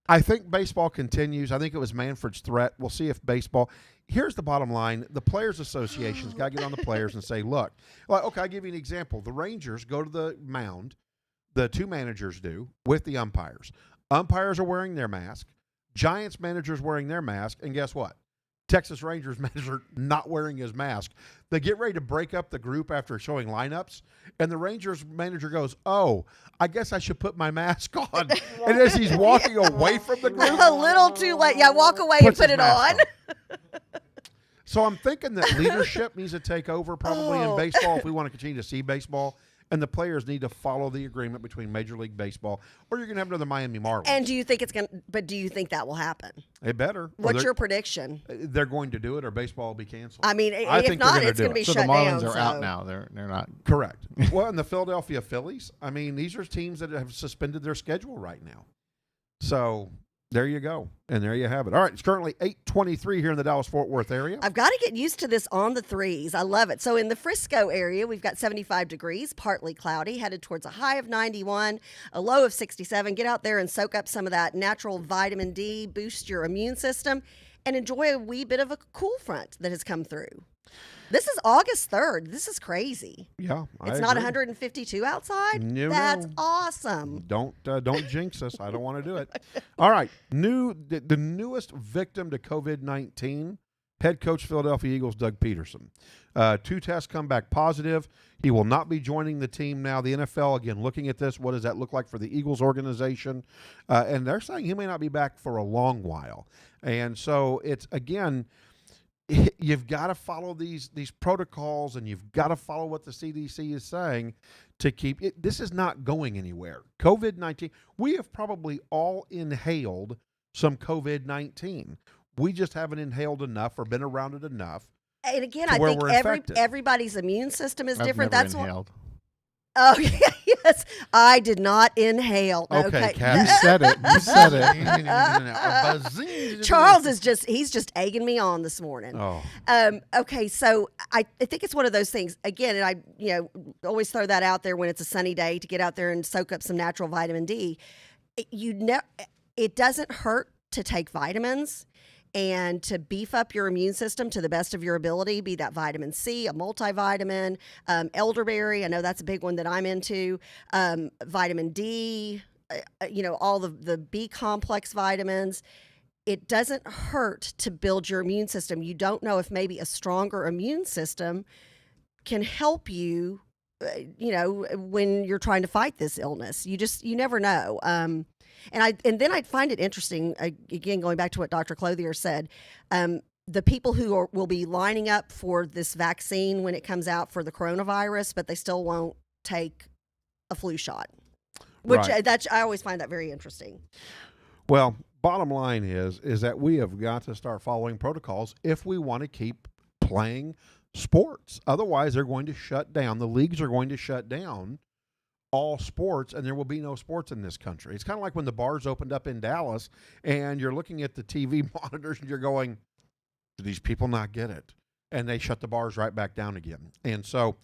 I think baseball continues. I think it was Manfred's threat. We'll see if baseball. Here's the bottom line. The Players Association's got to get on the players and say, look, okay, I'll give you an example. The Rangers go to the mound, the two managers do, with the umpires. Umpires are wearing their mask. Giants managers wearing their mask. And guess what? Texas Rangers manager not wearing his mask. They get ready to break up the group after showing lineups, and the Rangers manager goes, "Oh, I guess I should put my mask on." And as he's walking away from the group, a little too late. Yeah, walk away and put it on. So I'm thinking that leadership needs to take over probably in baseball if we want to continue to see baseball. And the players need to follow the agreement between Major League Baseball, or you're going to have another Miami Marlins. And do you think it's going? But do you think that will happen? It better. What's your prediction? They're going to do it, or baseball will be canceled. I mean, if not, it's going to be shut down. So the Marlins are out now. They're not correct. Well, and the Philadelphia Phillies. I mean, these are teams that have suspended their schedule right now. So there you go, and there you have it. All right, it's currently 8:23 here in the Dallas-Fort Worth area. I've got to get used to this on the threes. I love it. So in the Frisco area, we've got 75 degrees, partly cloudy, headed towards a high of 91, a low of 67. Get out there and soak up some of that natural vitamin D, boost your immune system, and enjoy a wee bit of a cool front that has come through. This is August 3rd. This is crazy. Yeah, it's not 152 outside. No, That's awesome. Don't jinx us. I don't want to do it. All right, the newest victim to COVID-19, head coach Philadelphia Eagles Doug Peterson. 2 tests come back positive. He will not be joining the team now. The NFL again looking at this. What does that look like for the Eagles organization? And they're saying he may not be back for a long while. And so it's again. You've got to follow these protocols, and you've got to follow what the CDC is saying to keep it. This is not going anywhere. COVID-19, we have probably all inhaled some COVID-19. We just haven't inhaled enough or been around it enough. And again, I think everybody's immune system is different. That's inhaled. Oh, yes. I did not inhale. Okay, Kathy. You said it. You said it. Charles is he's just egging me on this morning. Oh. Okay, so I think it's one of those things. Again, and I always throw that out there when it's a sunny day to get out there and soak up some natural vitamin D. It doesn't hurt to take vitamins and to beef up your immune system to the best of your ability, be that vitamin C, a multivitamin, elderberry. I know that's a big one that I'm into. Vitamin D, all the B complex vitamins. It doesn't hurt to build your immune system. You don't know if maybe a stronger immune system can help you, when you're trying to fight this illness. You never know. And then I'd find it interesting, again, going back to what Dr. Clothier said, the people who will be lining up for this vaccine when it comes out for the coronavirus, but they still won't take a flu shot, which right. I always find that very interesting. Well, bottom line is that we have got to start following protocols if we want to keep playing sports. Otherwise, they're going to shut down. The leagues are going to shut down all sports, and there will be no sports in this country. It's kind of like when the bars opened up in Dallas, and you're looking at the TV monitors, and you're going, do these people not get it? And they shut the bars right back down again. And so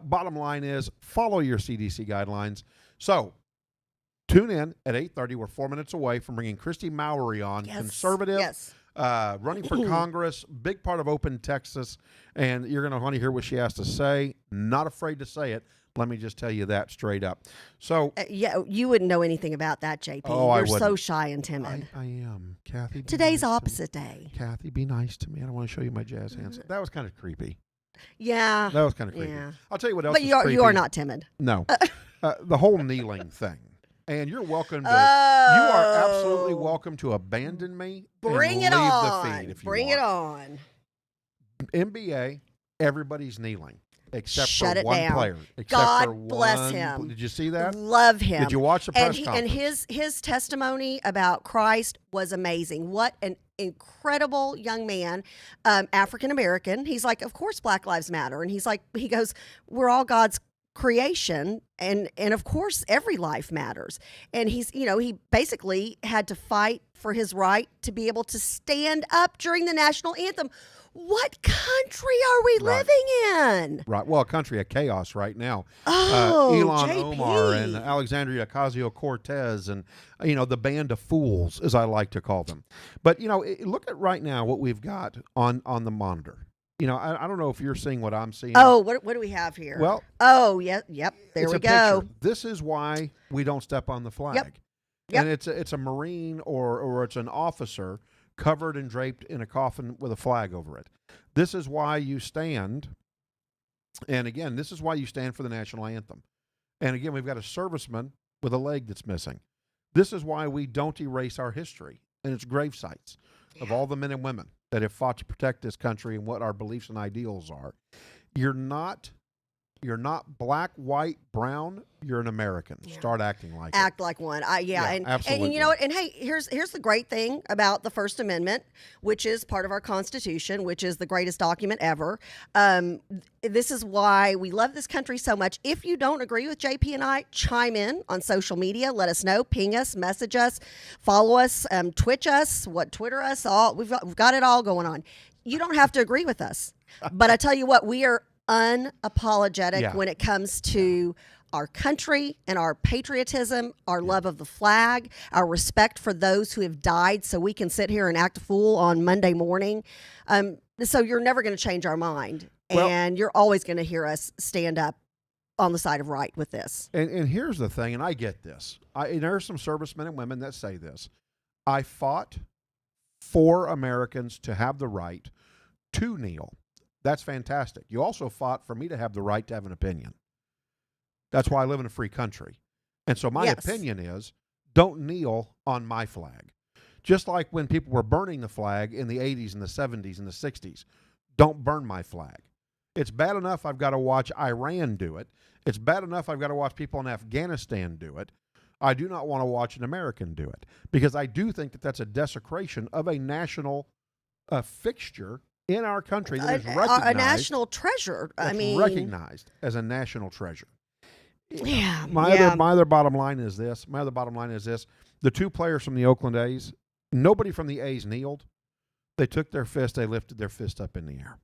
bottom line is follow your CDC guidelines. So tune in at 8:30. We're 4 minutes away from bringing Christy Mowry on, conservative, running for Congress, big part of Open Texas, and you're going to want to hear what she has to say. Not afraid to say it. Let me just tell you that straight up. So you wouldn't know anything about that, JP. You're so shy and timid. I am, Kathy. Today's opposite day. Kathy, be nice to me. I don't want to show you my jazz hands. That was kind of creepy. Yeah, that was kind of creepy. Yeah. I'll tell you what else. But you are not timid. No, the whole kneeling thing. And you're welcome to. You are absolutely welcome to abandon me. Bring it on. The feed if you Bring want. It on. NBA, everybody's kneeling. Except Shut for it one down. player. God bless him. Did you see that? Love him. Did you watch the press conference? And his testimony about Christ was amazing. What an incredible young man, African American. He's like, of course Black Lives Matter. And he goes, we're all God's creation, and of course every life matters. And he basically had to fight for his right to be able to stand up during the national anthem. What country are we living in? Right. Well, a country of chaos right now. Oh, Elon JP. Omar and Alexandria Ocasio-Cortez and, the band of fools, as I like to call them. But, look at right now what we've got on the monitor. I don't know if you're seeing what I'm seeing. Oh, what do we have here? Well. Oh, yeah, yep. There we go. Picture. This is why we don't step on the flag. Yep. And it's a Marine or it's an officer covered and draped in a coffin with a flag over it. This is why you stand. And again, this is why you stand for the national anthem. And again, we've got a serviceman with a leg that's missing. This is why we don't erase our history and its grave sites of all the men and women that have fought to protect this country and what our beliefs and ideals are. You're not black, white, brown. You're an American. Yeah. Start acting like Act like one. Absolutely. And you know what? And hey, here's the great thing about the First Amendment, which is part of our Constitution, which is the greatest document ever. This is why we love this country so much. If you don't agree with JP and I, chime in on social media. Let us know. Ping us. Message us. Follow us. Twitch us. Twitter us. We've got it all going on. You don't have to agree with us, but I tell you what, we are unapologetic when it comes to our country and our patriotism, our love of the flag, our respect for those who have died so we can sit here and act a fool on Monday morning. So you're never going to change our mind, and you're always going to hear us stand up on the side of right with this. And here's the thing, and I get this. And there are some servicemen and women that say this. I fought for Americans to have the right to kneel. That's fantastic. You also fought for me to have the right to have an opinion. That's why I live in a free country. And so my opinion is, don't kneel on my flag. Just like when people were burning the flag in the 80s and the 70s and the 60s, don't burn my flag. It's bad enough I've got to watch Iran do it. It's bad enough I've got to watch people in Afghanistan do it. I do not want to watch an American do it, because I do think that that's a desecration of a national fixture in our country that is recognized. A national treasure. Recognized as a national treasure. Yeah. My other bottom line is this. The two players from the Oakland A's, nobody from the A's kneeled. They took their fist, they lifted their fist up in the air.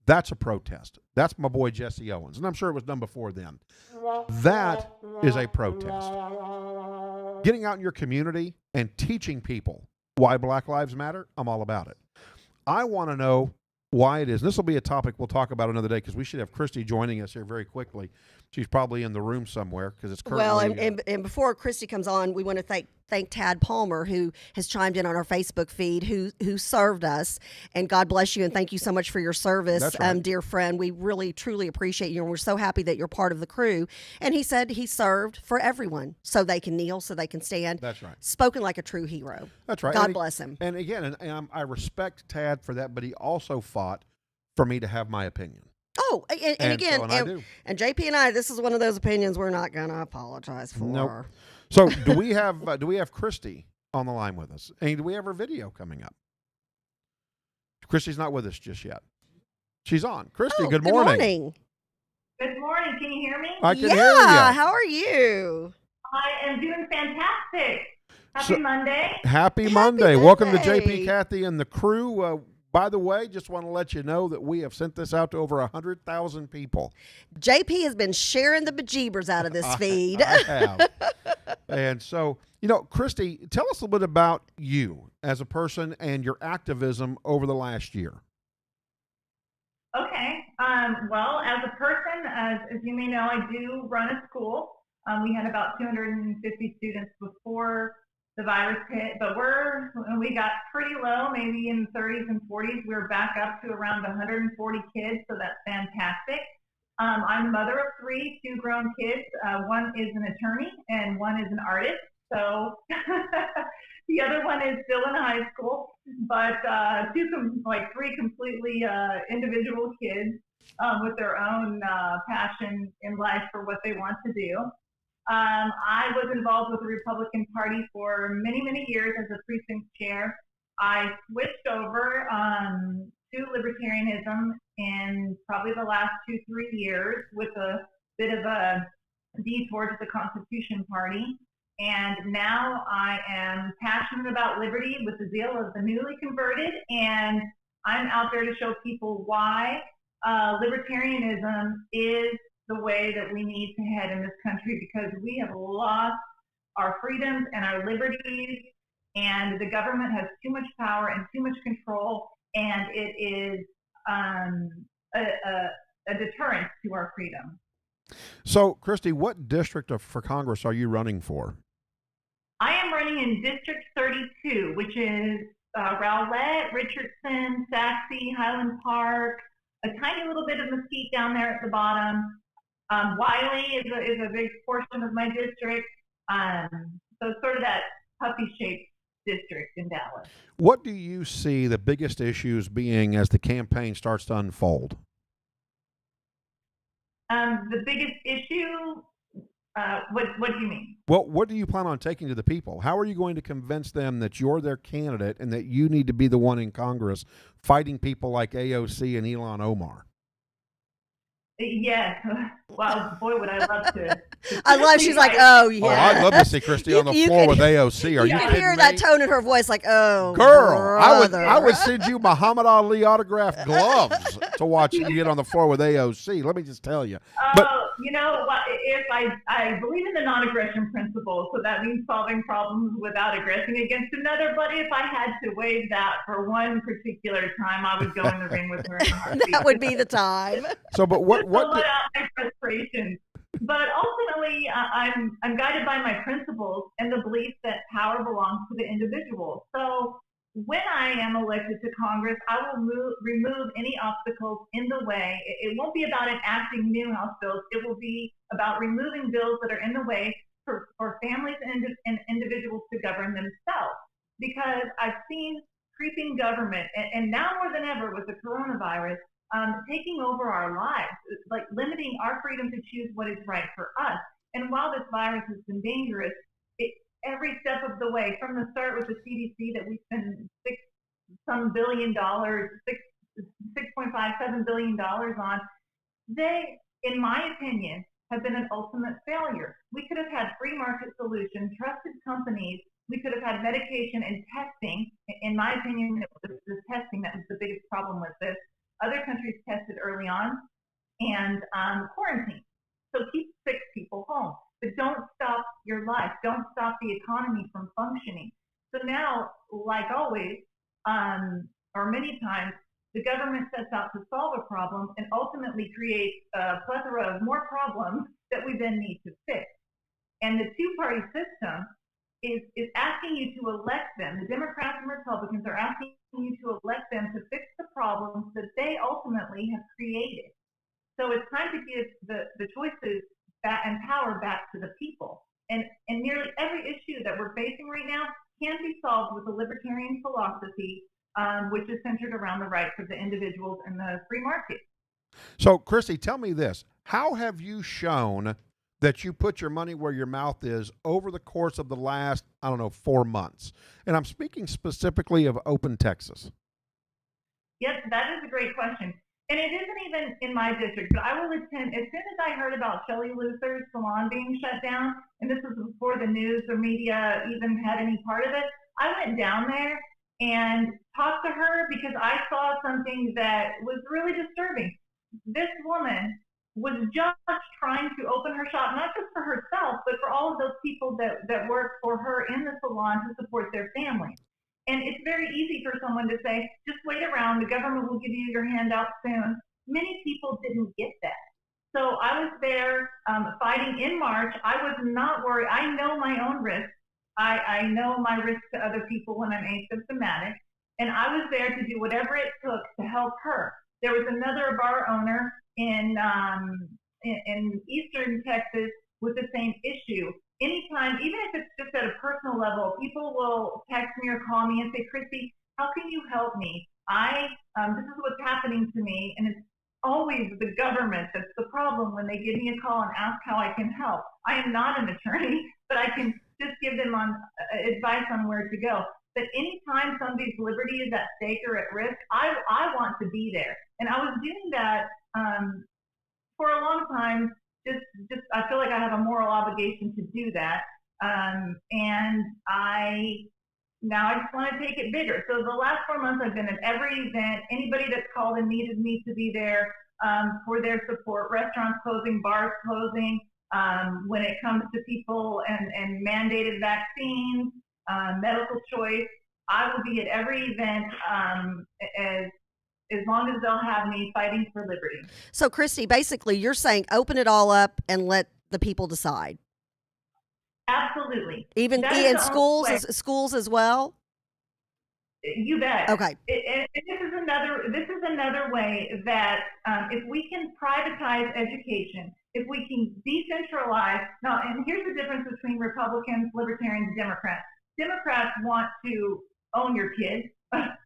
That's a protest. That's my boy Jesse Owens, and I'm sure it was done before then. That is a protest. Getting out in your community and teaching people why Black Lives Matter, I'm all about it. I want to know why it is. And this will be a topic we'll talk about another day, because we should have Christy joining us here very quickly. She's probably in the room somewhere, because it's currently... Well, and before Christy comes on, we want to thank Tad Palmer, who has chimed in on our Facebook feed, who served us. And God bless you, and thank you so much for your service, That's right. Dear friend. We really, truly appreciate you, and we're so happy that you're part of the crew. And he said he served for everyone, so they can kneel, so they can stand. That's right. Spoken like a true hero. That's right. God bless him. And again, I respect Tad for that, but he also fought for me to have my opinion. Oh, and again, and JP and I, this is one of those opinions we're not going to apologize for. Nope. So do we have Christy on the line with us? And do we have her video coming up? Christy's not with us just yet. She's on. Christy, good morning. Good morning. Can you hear me? I can hear you. Yeah. How are you? I am doing fantastic. Happy Monday. Happy Monday. Welcome to JP, Kathy, and the crew. By the way, just want to let you know that we have sent this out to over 100,000 people. JP has been sharing the bejeebers out of this feed. I have. And so, Christy, tell us a little bit about you as a person and your activism over the last year. Okay. Well, as a person, as you may know, I do run a school. We had about 250 students before the virus hit, but we got pretty low, maybe in the 30s and 40s. We're back up to around 140 kids, so that's fantastic. I'm a mother of 3, 2 grown kids. One is an attorney and one is an artist. So the other one is still in high school, but 3 completely individual kids with their own passion in life for what they want to do. I was involved with the Republican Party for many, many years as a precinct chair. I switched over to libertarianism in probably the last 2-3 years with a bit of a detour to the Constitution Party. And now I am passionate about liberty with the zeal of the newly converted. And I'm out there to show people why libertarianism is the way that we need to head in this country, because we have lost our freedoms and our liberties, and the government has too much power and too much control, and it is a deterrent to our freedom. So, Christy, what district for Congress are you running for? I am running in District 32, which is Rowlett, Richardson, Saxe, Highland Park, a tiny little bit of Mesquite down there at the bottom. Wiley is a big portion of my district. So it's sort of that puppy-shaped district in Dallas. What do you see the biggest issues being as the campaign starts to unfold? The biggest issue, what do you mean? Well, what do you plan on taking to the people? How are you going to convince them that you're their candidate and that you need to be the one in Congress fighting people like AOC and Ilhan Omar? Yes. Wow, boy, would I love to. I love. She's like, oh yeah. Oh, I'd love to see Christy on the floor with AOC. Are you can kidding hear me? that tone in her voice, like, oh, girl, brother. I would send you Muhammad Ali autographed gloves to watch you get on the floor with AOC. Let me just tell you. But you know what? If I believe in the non-aggression principle, so that means solving problems without aggressing against another. But if I had to waive that for one particular time, I would go in the ring with her in a heartbeat. That would be the time. So, but what? Let out my frustrations. But ultimately, I'm guided by my principles and the belief that power belongs to the individual. So when I am elected to Congress, I will remove any obstacles in the way. It won't be about enacting new House bills. It will be about removing bills that are in the way for families and individuals to govern themselves. Because I've seen creeping government, and now more than ever with the coronavirus, taking over our lives, like limiting our freedom to choose what is right for us. And while this virus has been dangerous, every step of the way, from the start with the CDC that we spend $6.57 billion on, they, in my opinion, have been an ultimate failure. We could have had free market solutions, trusted companies. We could have had medication and testing. In my opinion, it was the testing that was the biggest problem with this. Other countries tested early on, and quarantine. So keep sick people home, but don't stop your life. Don't stop the economy from functioning. So now, like always, or many times, the government sets out to solve a problem and ultimately creates a plethora of more problems that we then need to fix. And the two-party system is asking you to elect them. The Democrats and Republicans are asking you to elect them to fix the problems that they ultimately have created. So it's time to give the choices and power back to the people. And nearly every issue that we're facing right now can be solved with a libertarian philosophy, which is centered around the rights of the individuals and the free market. So, Christy, tell me this. How have you shown that you put your money where your mouth is over the course of the last, 4 months? And I'm speaking specifically of Open Texas. Yes, that is a great question. And it isn't even in my district, but I will attend, as soon as I heard about Shelley Luther's salon being shut down, and this was before the news or media even had any part of it, I went down there and talked to her because I saw something that was really disturbing. This woman was just trying to open her shop, not just for herself, but for all of those people that work for her in the salon to support their families. And it's very easy for someone to say, just wait around, the government will give you your handout soon. Many people didn't get that. So I was there fighting in March. I was not worried. I know my own risk. I know my risk to other people when I'm asymptomatic. And I was there to do whatever it took to help her. There was another bar owner in Eastern Texas with the same issue. Anytime, even if it's just at a personal level, people will text me or call me and say, Christy, how can you help me? This is what's happening to me. And it's always the government that's the problem when they give me a call and ask how I can help. I am not an attorney, but I can just give them advice on where to go. But anytime somebody's liberty is at stake or at risk, I want to be there. And I was doing that for a long time. Just I feel like I have a moral obligation to do that. And I now I just want to take it bigger. So the last 4 months, I've been at every event. Anybody that's called and needed me to be there for their support. Restaurants closing, bars closing. When it comes to people and mandated vaccines, medical choice, I will be at every event as long as they'll have me fighting for liberty. So, Christy, basically, you're saying open it all up and let the people decide. Absolutely. Even in schools as well. You bet. Okay. And this is another way that if we can privatize education, if we can decentralize. Now, and here's the difference between Republicans, Libertarians, and Democrats. Democrats want to own your kids.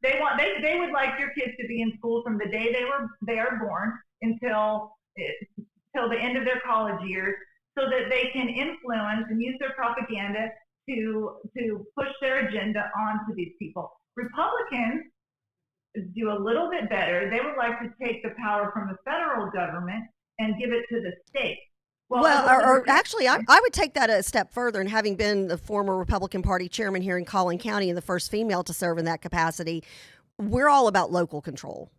They would like your kids to be in school from the day they are born until the end of their college years, so that they can influence and use their propaganda to push their agenda onto these people. Republicans do a little bit better. They would like to take the power from the federal government and give it to the state. Actually, I would take that a step further. And having been the former Republican Party chairman here in Collin County and the first female to serve in that capacity, we're all about local control.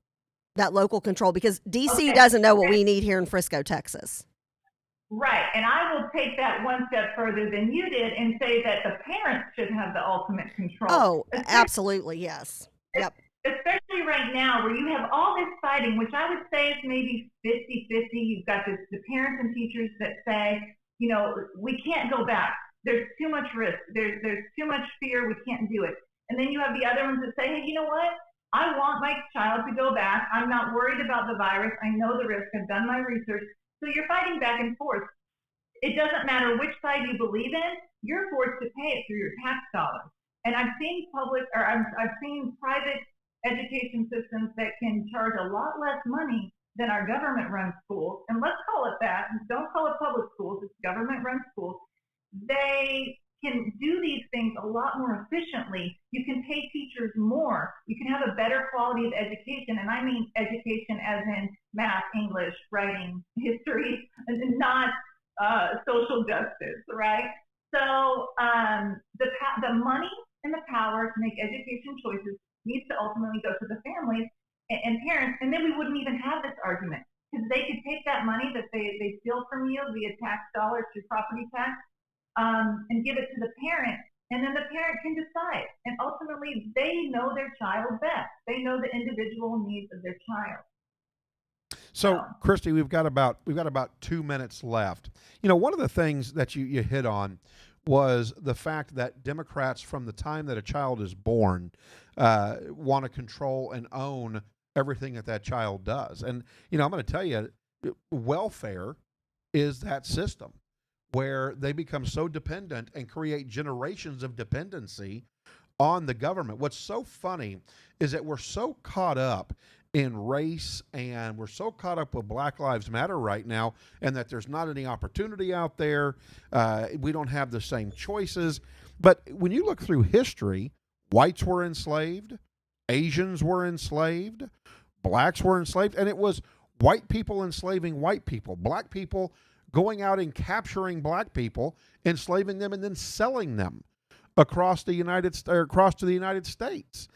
That local control, because D.C. doesn't know what we need here in Frisco, Texas. Right, and I will take that one step further than you did and say that the parents should have the ultimate control. Oh, absolutely, yes. Yep. Especially right now where you have all this fighting, which I would say is maybe 50-50. You've got the parents and teachers that say, we can't go back. There's too much risk. There's too much fear. We can't do it. And then you have the other ones that say, hey, you know what? I want my child to go back. I'm not worried about the virus. I know the risk. I've done my research. So you're fighting back and forth. It doesn't matter which side you believe in. You're forced to pay it through your tax dollars. And I've seen I've seen private education systems that can charge a lot less money than our government-run schools. And let's call it that. Don't call it public schools. It's government-run schools. They can do these things a lot more efficiently. You can pay teachers more. You can have a better quality of education. And I mean education as in math, English, writing, history, and not social justice, right? So the money and the power to make education choices needs to ultimately go to the families and parents, and then we wouldn't even have this argument, because they could take that money that they steal from you via tax dollars through property tax and give it to the parent, and then the parent can decide. And ultimately, they know their child best. They know the individual needs of their child. So, Christy, we've got about 2 minutes left. One of the things that you hit on was the fact that Democrats, from the time that a child is born, want to control and own everything that child does. And, I'm going to tell you, welfare is that system where they become so dependent and create generations of dependency on the government. What's so funny is that we're so caught up in race, and we're so caught up with Black Lives Matter right now, and that there's not any opportunity out there. We don't have the same choices. But when you look through history, whites were enslaved, Asians were enslaved, blacks were enslaved, and it was white people enslaving white people, black people going out and capturing black people, enslaving them, and then selling them across to the United States.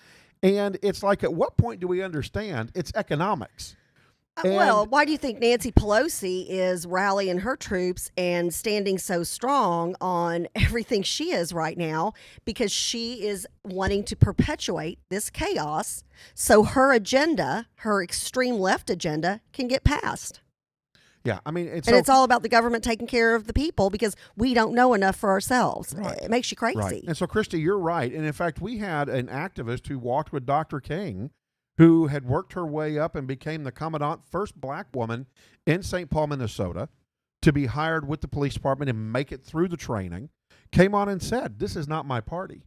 And it's like, at what point do we understand it's economics? Well, why do you think Nancy Pelosi is rallying her troops and standing so strong on everything she is right now? Because she is wanting to perpetuate this chaos so her agenda, her extreme left agenda, can get passed. Yeah, I mean, it's all about the government taking care of the people because we don't know enough for ourselves. Right. It makes you crazy. Right. And so, Christy, you're right. And in fact, we had an activist who walked with Dr. King, who had worked her way up and became the commandant, first black woman in St. Paul, Minnesota, to be hired with the police department and make it through the training, came on and said, this is not my party.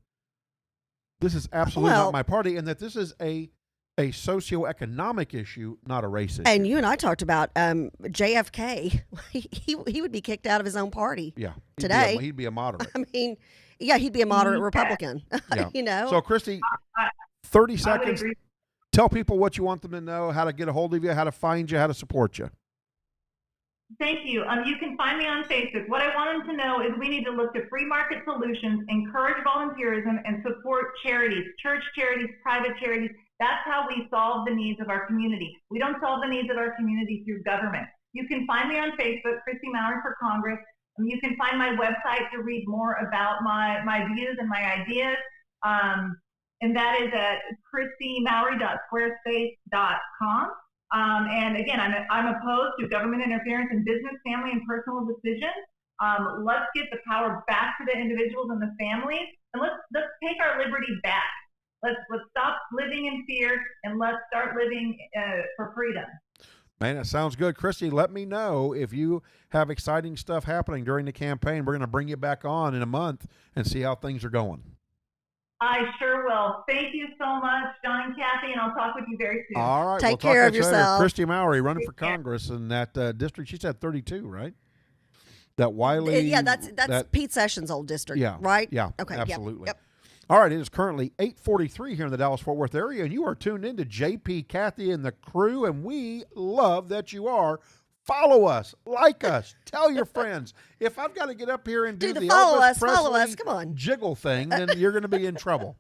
This is absolutely not my party, and that this is a socioeconomic issue, not a race issue. And you and I talked about JFK. He would be kicked out of his own party. Yeah, today he'd be a moderate. I mean, yeah, he'd be a moderate Republican. Yeah. So, Christy, 30 seconds. Tell people what you want them to know, how to get a hold of you, how to find you, how to support you. Thank you. You can find me on Facebook. What I want them to know is we need to look to free market solutions, encourage volunteerism, and support charities, church charities, private charities. That's how we solve the needs of our community. We don't solve the needs of our community through government. You can find me on Facebook, Christy Mallory for Congress. You can find my website to read more about my views and my ideas. And that is at christymallory.squarespace.com. And again, I'm opposed to government interference in business, family, and personal decisions. Let's get the power back to the individuals and the families, and let's take our liberty back. Let's stop living in fear, and let's start living for freedom. Man, that sounds good. Christy, let me know if you have exciting stuff happening during the campaign. We're going to bring you back on in a month and see how things are going. I sure will. Thank you so much, John and Kathy, and I'll talk with you very soon. All right. Take care of yourself. Christy Mallory running for Congress in that district. She said 32, right? That Wiley. Yeah, that's Pete Sessions' old district, right? Yeah, okay, absolutely. Yep. All right, it is currently 8:43 here in the Dallas-Fort Worth area, and you are tuned in to JP, Kathy, and the crew, and we love that you are. Follow us, like us, tell your friends. If I've got to get up here and do the Elvis Presley come on, jiggle thing, then you're going to be in trouble.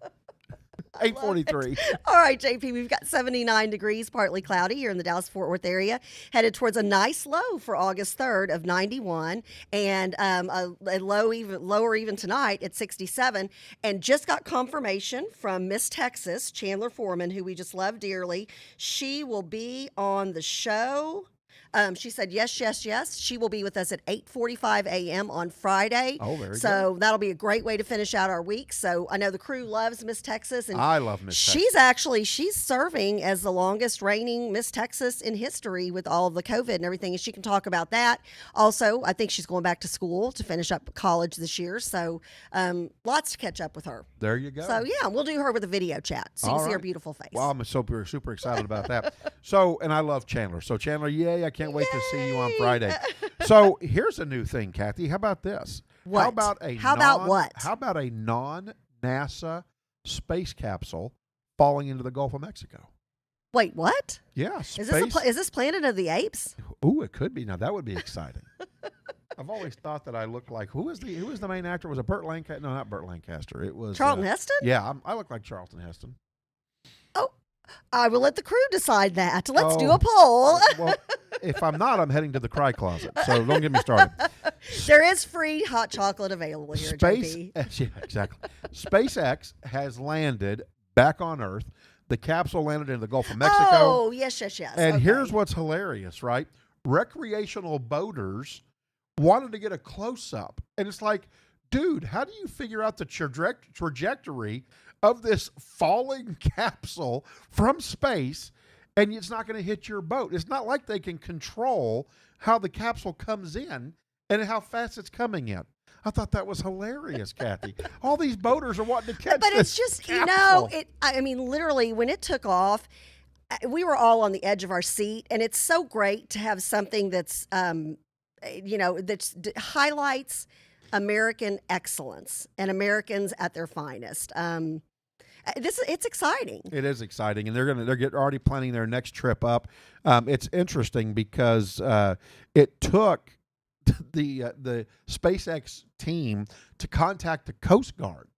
8:43. All right, JP, we've got 79 degrees, partly cloudy here in the Dallas-Fort Worth area, headed towards a nice low for August 3rd of 91, and a low lower even tonight at 67, and just got confirmation from Miss Texas, Chandler Foreman, who we just love dearly. She will be on the show. She said yes. She will be with us at 8:45 a.m. on Friday. Oh, very good. So that'll be a great way to finish out our week. So I know the crew loves Miss Texas, and I love Miss Texas. She's serving as the longest reigning Miss Texas in history with all of the COVID and everything, and she can talk about that. Also, I think she's going back to school to finish up college this year. So lots to catch up with her. There you go. So yeah, we'll do her with a video chat so you can see her beautiful face. Well, I'm super excited about that. So, and I love Chandler. So Chandler, yay! I can't wait to see you on Friday. So here's a new thing, Kathy. How about this? What? How about what? How about a non-NASA space capsule falling into the Gulf of Mexico? Wait, what? Yeah, space. Is this Planet of the Apes? Ooh, it could be. Now that would be exciting. I've always thought that I look like who was the main actor? Was it Burt Lancaster? No, not Burt Lancaster. It was Charlton Heston. Yeah, I look like Charlton Heston. Oh, I will let the crew decide that. Let's do a poll. Well, if I'm not, I'm heading to the cry closet. So don't get me started. There is free hot chocolate available here at JP. Yeah, exactly. SpaceX has landed back on Earth. The capsule landed in the Gulf of Mexico. Oh, yes. And here's what's hilarious, right? Recreational boaters wanted to get a close-up. And it's like, dude, how do you figure out the trajectory of this falling capsule from space, and it's not going to hit your boat? It's not like they can control how the capsule comes in and how fast it's coming in. I thought that was hilarious, Kathy. All these boaters are wanting to catch But this it's just, capsule. I mean, literally, when it took off, we were all on the edge of our seat, and it's so great to have something that's, that highlights American excellence and Americans at their finest. It's exciting. It is exciting, and they're already planning their next trip up. It's interesting because it took the SpaceX team to contact the Coast Guard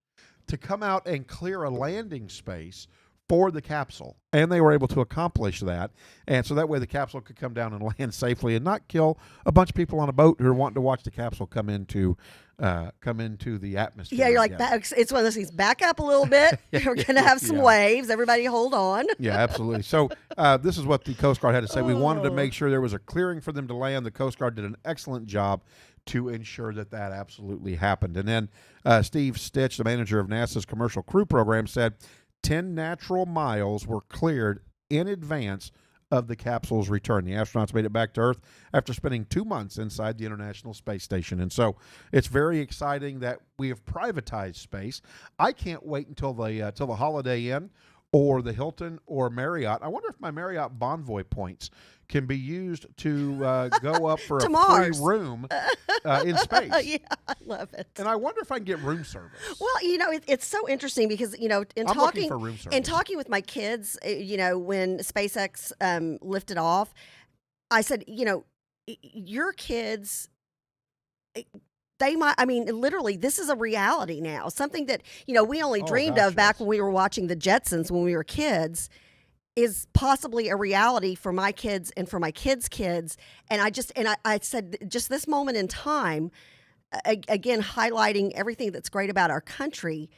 to come out and clear a landing space for the capsule, and they were able to accomplish that. And so that way the capsule could come down and land safely and not kill a bunch of people on a boat who are wanting to watch the capsule come into the atmosphere. Yeah, you're like, it's one of those things. Back up a little bit. We're going to have some waves. Everybody hold on. Yeah, absolutely. So this is what the Coast Guard had to say. We wanted to make sure there was a clearing for them to land. The Coast Guard did an excellent job to ensure that absolutely happened. And then Steve Stitch, the manager of NASA's Commercial Crew Program, said 10 natural miles were cleared in advance of the capsule's return. The astronauts made it back to Earth after spending 2 months inside the International Space Station. And so it's very exciting that we have privatized space. I can't wait until the Holiday Inn or the Hilton or Marriott. I wonder if my Marriott Bonvoy points can be used to go up for a Mars. free room in space. Yeah, I love it. And I wonder if I can get room service. Well, it's so interesting because, I'm looking for room service. In talking with my kids, when SpaceX lifted off, I said, your kids, they might, I mean, literally, this is a reality now. Something that, we only dreamed of back when we were watching the Jetsons when we were kids is possibly a reality for my kids and for my kids' kids. And I said, just this moment in time, again, highlighting everything that's great about our country.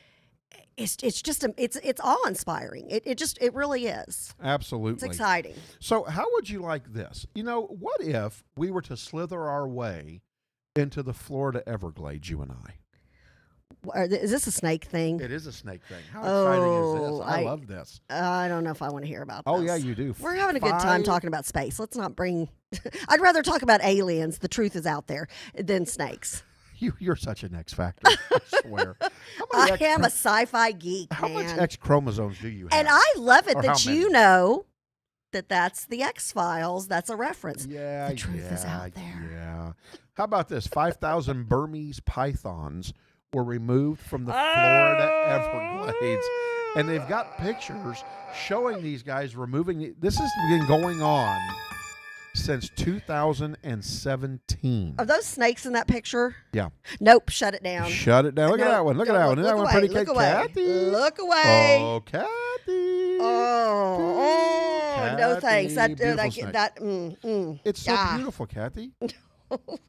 It's just it's awe-inspiring. It really is. Absolutely. It's exciting. So how would you like this? What if we were to slither our way into the Florida Everglades, you and I? Is this a snake thing? It is a snake thing. How exciting is this? I love this. I don't know if I want to hear about this. Oh, yeah, you do. We're having a good time talking about space. Let's not bring... I'd rather talk about aliens. The truth is out there than snakes. You're such an X factor. I swear. I am a sci-fi geek. How much X chromosomes do you have? And I love it that you know that's the X-Files. That's a reference. Yeah, the truth is out there. Yeah. How about this? 5,000 Burmese pythons were removed from the Florida Everglades, and they've got pictures showing these guys removing. This has been going on since 2017. Are those snakes in that picture? Yeah. Nope. Shut it down. Shut it down. Look at that one. Look at that one. Isn't that one pretty good? Kathy. Look away. Oh, Kathy. Oh, no thanks. It's so beautiful, Kathy.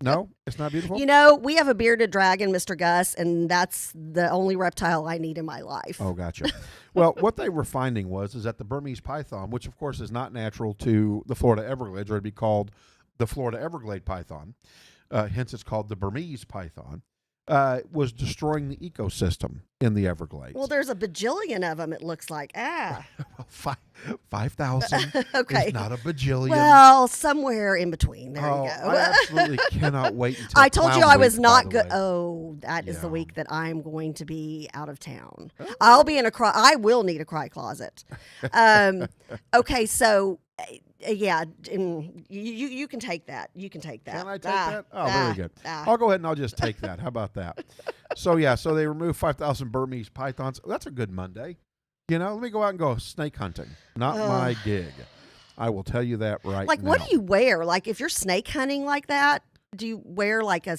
No, it's not beautiful. We have a bearded dragon, Mr. Gus, and that's the only reptile I need in my life. Oh, gotcha. Well, what they were finding is that the Burmese python, which of course is not natural to the Florida Everglades, or it'd be called the Florida Everglade python, hence it's called the Burmese python, was destroying the ecosystem in the Everglades. Well, there's a bajillion of them, it looks like. Well, 5,000 okay. is not a bajillion. Well, somewhere in between. There you go. I absolutely cannot wait until I told you I was week, not good. Way. Oh, that is the week that I'm going to be out of town. I'll be in I will need a cry closet. Okay, so... yeah, you can take that. You can take that. Can I take that? Oh, very good. I'll go ahead and I'll just take that. How about that? So they removed 5,000 Burmese pythons. That's a good Monday. Let me go out and go snake hunting. Not my gig. I will tell you that right now. Like, what do you wear? Like, if you're snake hunting like that, do you wear like a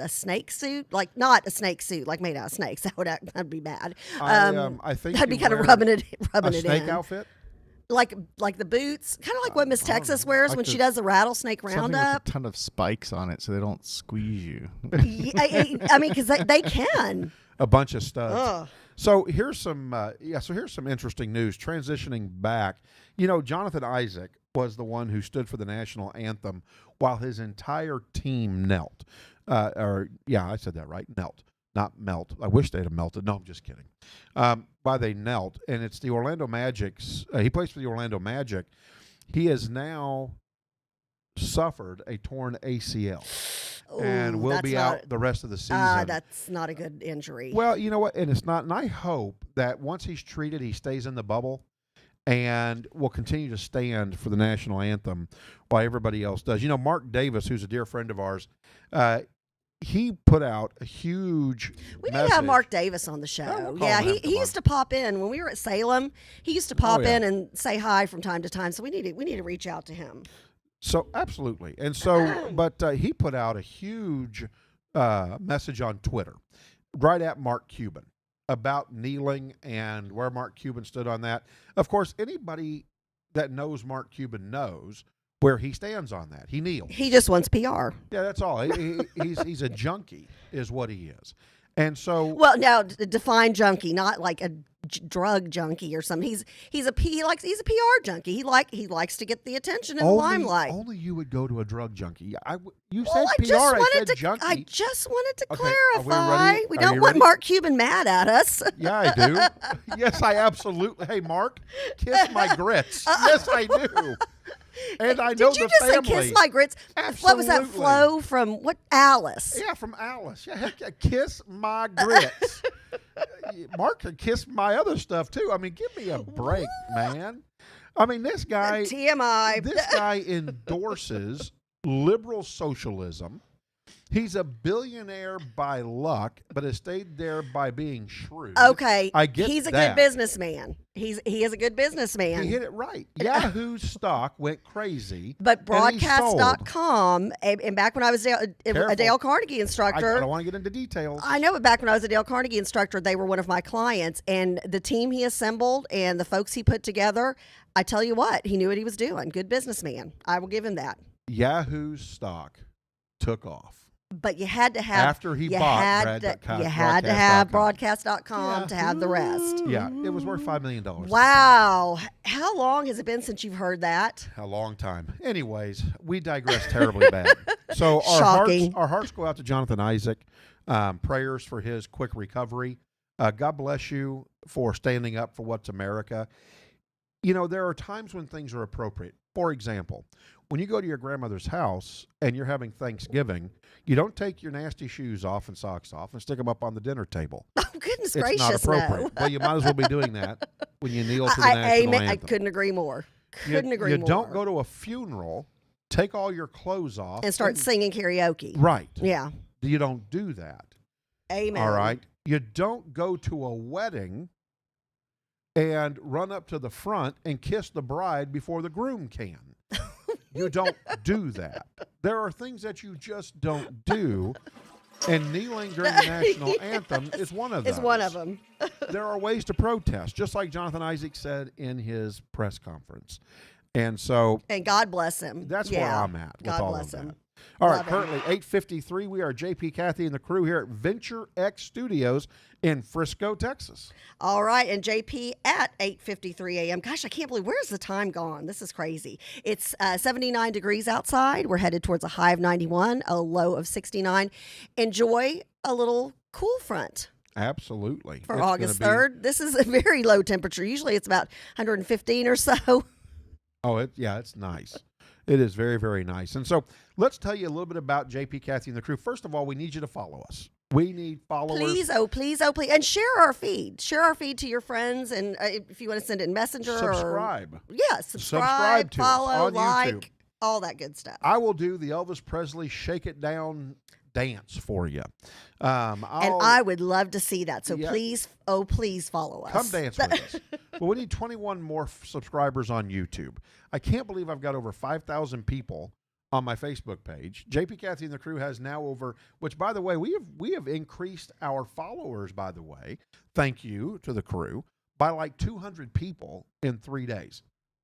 snake suit? Like, not a snake suit, like made out of snakes. That'd be bad. I think that'd be kind of rubbing it a in. snake outfit. Like the boots, kind of like what Miss Texas wears like when she does the rattlesnake roundup. With a ton of spikes on it so they don't squeeze you. I mean, because they can. A bunch of studs. So here's some interesting news. Transitioning back, Jonathan Isaac was the one who stood for the national anthem while his entire team knelt. I said that right, knelt. Not melt. I wish they'd have melted. No, I'm just kidding. Why they knelt, and it's the Orlando Magic's. He plays for the Orlando Magic. He has now suffered a torn ACL and will be out the rest of the season. That's not a good injury. Well, you know what? And it's not. And I hope that once he's treated, he stays in the bubble and will continue to stand for the national anthem while everybody else does. Mark Davis, who's a dear friend of ours, he put out a huge We need to have Mark Davis on the show. Yeah, he used to pop in when we were at Salem. He used to pop in and say hi from time to time. So we need to reach out to him. So absolutely. And so, but he put out a huge message on Twitter right at Mark Cuban about kneeling and where Mark Cuban stood on that. Of course, anybody that knows Mark Cuban knows where he stands on that. He kneels. He just wants PR. Yeah, that's all. He's a junkie is what he is. And so, well, now define junkie, not like a drug junkie or something. He's a PR junkie. He likes to get the attention and the limelight. Only you would go to a drug junkie. You said PR. I said junkie. I just wanted to clarify. We don't want ready? Mark Cuban mad at us. Yeah, I do. Yes, I absolutely. Hey, Mark, kiss my grits. Yes, I do. And I know the family. Did you just say kiss my grits? Absolutely. What was that flow from? What, Alice? Yeah, from Alice. Yeah, kiss my grits. Mark could kiss my other stuff too. I mean, give me a break, man. I mean, this guy TMI. This guy endorses liberal socialism. He's a billionaire by luck, but has stayed there by being shrewd. Okay, I get he's a that. good businessman. He is a good businessman. He hit it right. Yahoo's stock went crazy. But and he sold. broadcast.com, and back when I was a Dale Carnegie instructor. I don't want to get into details. I know, but back when I was a Dale Carnegie instructor, they were one of my clients. And the team he assembled and the folks he put together, I tell you what, he knew what he was doing. Good businessman. I will give him that. Yahoo's stock took off. But you had to have after he bought you had to have broadcast.com to have the rest. Yeah, it was worth $5 million. Wow. How long has it been since you've heard that? A long time. Anyways, we digress terribly bad. So our hearts go out to Jonathan Isaac. Prayers for his quick recovery. God bless you for standing up for what's America. You know, there are times when things are appropriate. For example, when you go to your grandmother's house and you're having Thanksgiving, you don't take your nasty shoes off and socks off and stick them up on the dinner table. Oh, goodness gracious, it's not appropriate. No. Well, you might as well be doing that when you kneel to the national anthem. I couldn't agree more. Couldn't agree more. You don't go to a funeral, take all your clothes off. And start singing karaoke. Right. Yeah. You don't do that. Amen. All right. You don't go to a wedding and run up to the front and kiss the bride before the groom can. You don't do that. There are things that you just don't do, and kneeling during the national anthem is one of those. It's one of them. There are ways to protest, just like Jonathan Isaac said in his press conference. And so... And God bless him. That's where I'm at with God all bless of him. that. All right, Love currently 8:53. We are JP, Kathy, and the crew here at VentureX Studios in Frisco, Texas. All right, and JP at 8:53 a.m. Gosh, I can't believe, where's the time gone? This is crazy. It's 79 degrees outside. We're headed towards a high of 91, a low of 69. Enjoy a little cool front. Absolutely. For August 3rd. This is a very low temperature. Usually it's about 115 or so. Oh, it's nice. It is very, very nice. And so let's tell you a little bit about JP, Kathy, and the crew. First of all, we need you to follow us. We need followers. Please, oh, please. And share our feed. Share our feed to your friends. And if you want to send it in Messenger. Subscribe. Subscribe to follow, us on like, YouTube. All that good stuff. I will do the Elvis Presley Shake It Down dance for you. And I would love to see that. So please follow us. Come dance with us. Well, we need 21 more subscribers on YouTube. I can't believe I've got over 5,000 people on my Facebook page. JP, Kathy, and the crew has now over, which, by the way, we have increased our followers, by the way, thank you to the crew, by like 200 people in 3 days.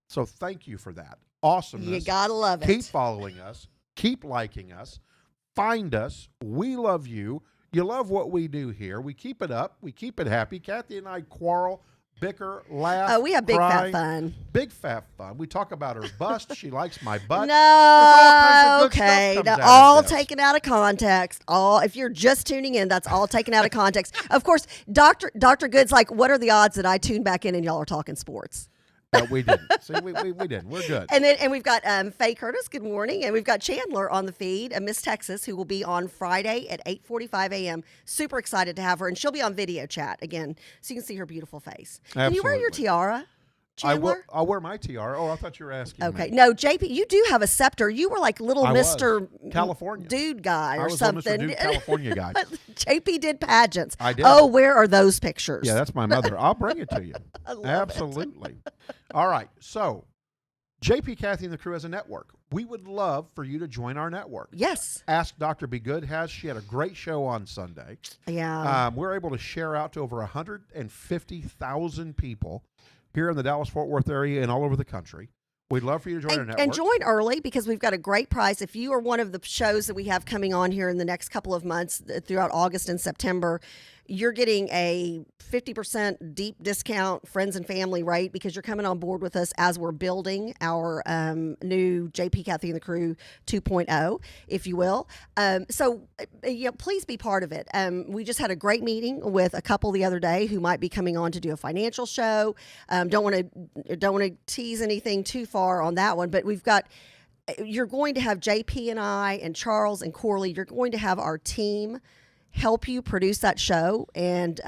So thank you for that. Awesomeness. You gotta love it. Keep following us. Keep liking us. Find us. We love you. You love what we do here. We keep it up. We keep it happy. Kathy and I quarrel, bicker, laugh. Oh, we have big cry. fat fun. Big fat fun. We talk about her bust. She likes my butt. No, okay. Now, all taken out of context. If you're just tuning in, that's all taken out of context. Of course, Dr. Good's like, what are the odds that I tune back in and y'all are talking sports? We didn't. See, we didn't. We're good. And we've got Faye Curtis, good morning, and we've got Chandler on the feed, Miss Texas, who will be on Friday at 8:45 a.m. Super excited to have her, and she'll be on video chat again, so you can see her beautiful face. Absolutely. Can you wear your tiara, Chandler? I'll wear my tiara. Oh, I thought you were asking Okay. me. No, JP, you do have a scepter. You were like little Mr. California Dude guy or I was something. Mr. Dude California guy. JP did pageants. I did. Oh, where are those pictures? Yeah, that's my mother. I'll bring it to you. I love Absolutely. All right. So, JP, Kathy, and the crew has a network. We would love for you to join our network. Yes. Ask Dr. Be Good she had a great show on Sunday. Yeah. We're able to share out to over 150,000 people here in the Dallas-Fort Worth area and all over the country. We'd love for you to join our network. And join early because we've got a great price. If you are one of the shows that we have coming on here in the next couple of months throughout August and September, you're getting a 50% deep discount friends and family rate because you're coming on board with us as we're building our new JP, Kathy, and the Crew 2.0, if you will. So please be part of it. We just had a great meeting with a couple the other day who might be coming on to do a financial show. Don't want to tease anything too far on that one, but you're going to have JP and I and Charles and Corley. You're going to have our team help you produce that show, and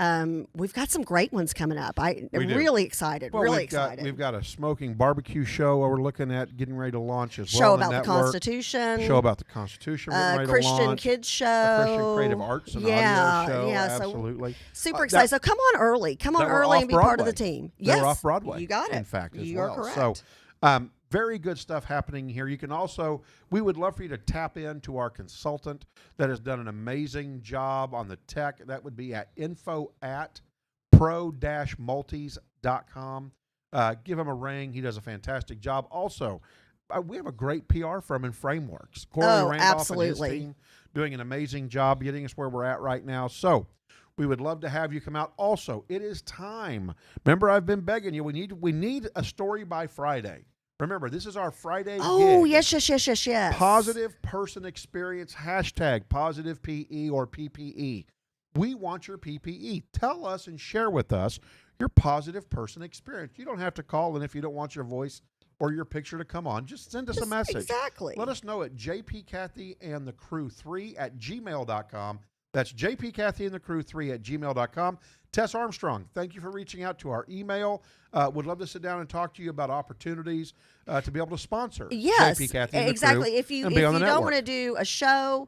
we've got some great ones coming up. I'm really excited. Well, really excited. We've got a smoking barbecue show we're looking at getting ready to launch as well. Show about the Constitution. Show about the Constitution. Christian kids show. A Christian creative arts and audio show. Yeah, absolutely. So super excited. So come on early. Come on early and be part of the team. Yes, they're off Broadway. You got it. In fact, as you well. are correct. So, very good stuff happening here. You can also, we would love for you to tap into our consultant that has done an amazing job on the tech. That would be at info@pro-multis.com. Give him a ring. He does a fantastic job. Also, we have a great PR firm in Frameworks. Corey Randolph absolutely. and his team doing an amazing job getting us where we're at right now. So we would love to have you come out. Also, it is time. Remember, I've been begging you. We need a story by Friday. Remember, this is our Friday gig. Yes. Positive person experience, hashtag positive PE or PPE. We want your PPE. Tell us and share with us your positive person experience. You don't have to call in if you don't want your voice or your picture to come on. Just send us a message. Exactly. Let us know at jpkathyandthecrew3@gmail.com. That's jpkathyandthecrew3@gmail.com. Tess Armstrong, thank you for reaching out to our email. Would love to sit down and talk to you about opportunities to be able to sponsor JP, Kathy, and exactly. The crew If you don't want to do a show,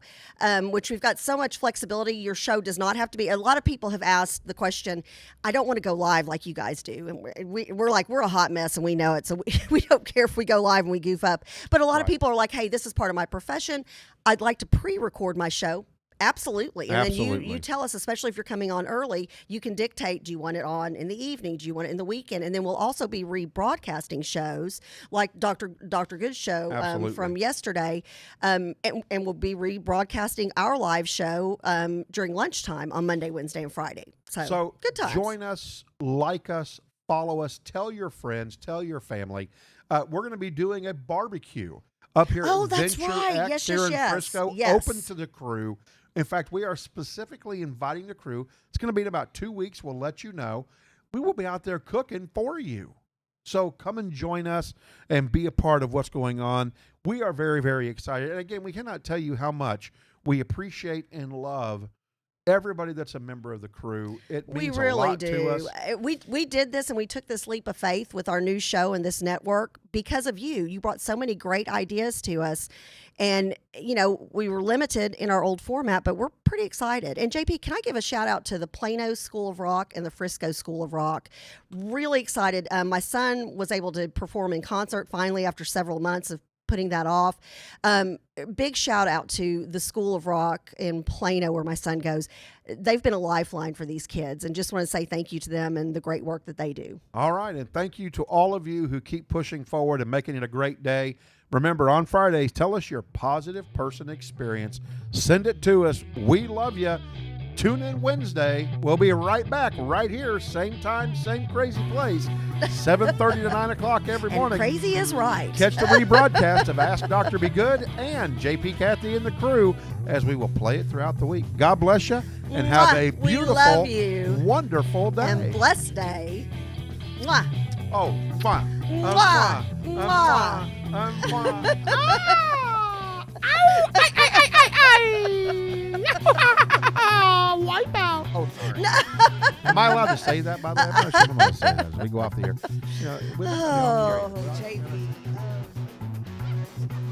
which we've got so much flexibility, your show does not have to be. A lot of people have asked the question, I don't want to go live like you guys do. And we're a hot mess and we know it. So we don't care if we go live and we goof up. But a lot of people are like, hey, this is part of my profession. I'd like to pre-record my show. Absolutely. And then you tell us, especially if you're coming on early, you can dictate, do you want it on in the evening? Do you want it in the weekend? And then we'll also be rebroadcasting shows like Dr. Good's show from yesterday. And we'll be rebroadcasting our live show during lunchtime on Monday, Wednesday, and Friday. So good times. Join us, like us, follow us, tell your friends, tell your family. We're going to be doing a barbecue up here at VentureX here in Frisco, open to the crew. In fact, we are specifically inviting the crew. It's going to be in about 2 weeks. We'll let you know. We will be out there cooking for you. So come and join us and be a part of what's going on. We are very, very excited. And again, we cannot tell you how much we appreciate and love everybody that's a member of the crew. It means a lot to us. We did this and we took this leap of faith with our new show and this network because of you. You brought so many great ideas to us. And, we were limited in our old format, but we're pretty excited. And JP, can I give a shout out to the Plano School of Rock and the Frisco School of Rock? Really excited. My son was able to perform in concert finally after several months of putting that off. Big shout out to the School of Rock in Plano where my son goes. They've been a lifeline for these kids, and just want to say thank you to them and the great work that they do. All right, and thank you to all of you who keep pushing forward and making it a great day. Remember, on Fridays, tell us your positive person experience. Send it to us. We love you. Tune in Wednesday. We'll be right back right here, same time, same crazy place, 7:30 to 9 o'clock every morning. And crazy is right. Catch the rebroadcast of Ask Dr. Be Good and JP, Kathy, and the crew as we will play it throughout the week. God bless you and have a beautiful, wonderful day. And blessed day. Mwah. Oh, mwah. Mwah. Mwah. Wipe out. Oh, sorry. No. Am I allowed to say that, by the way? I'm not sure I'm allowed to say that as we go off the air. JP.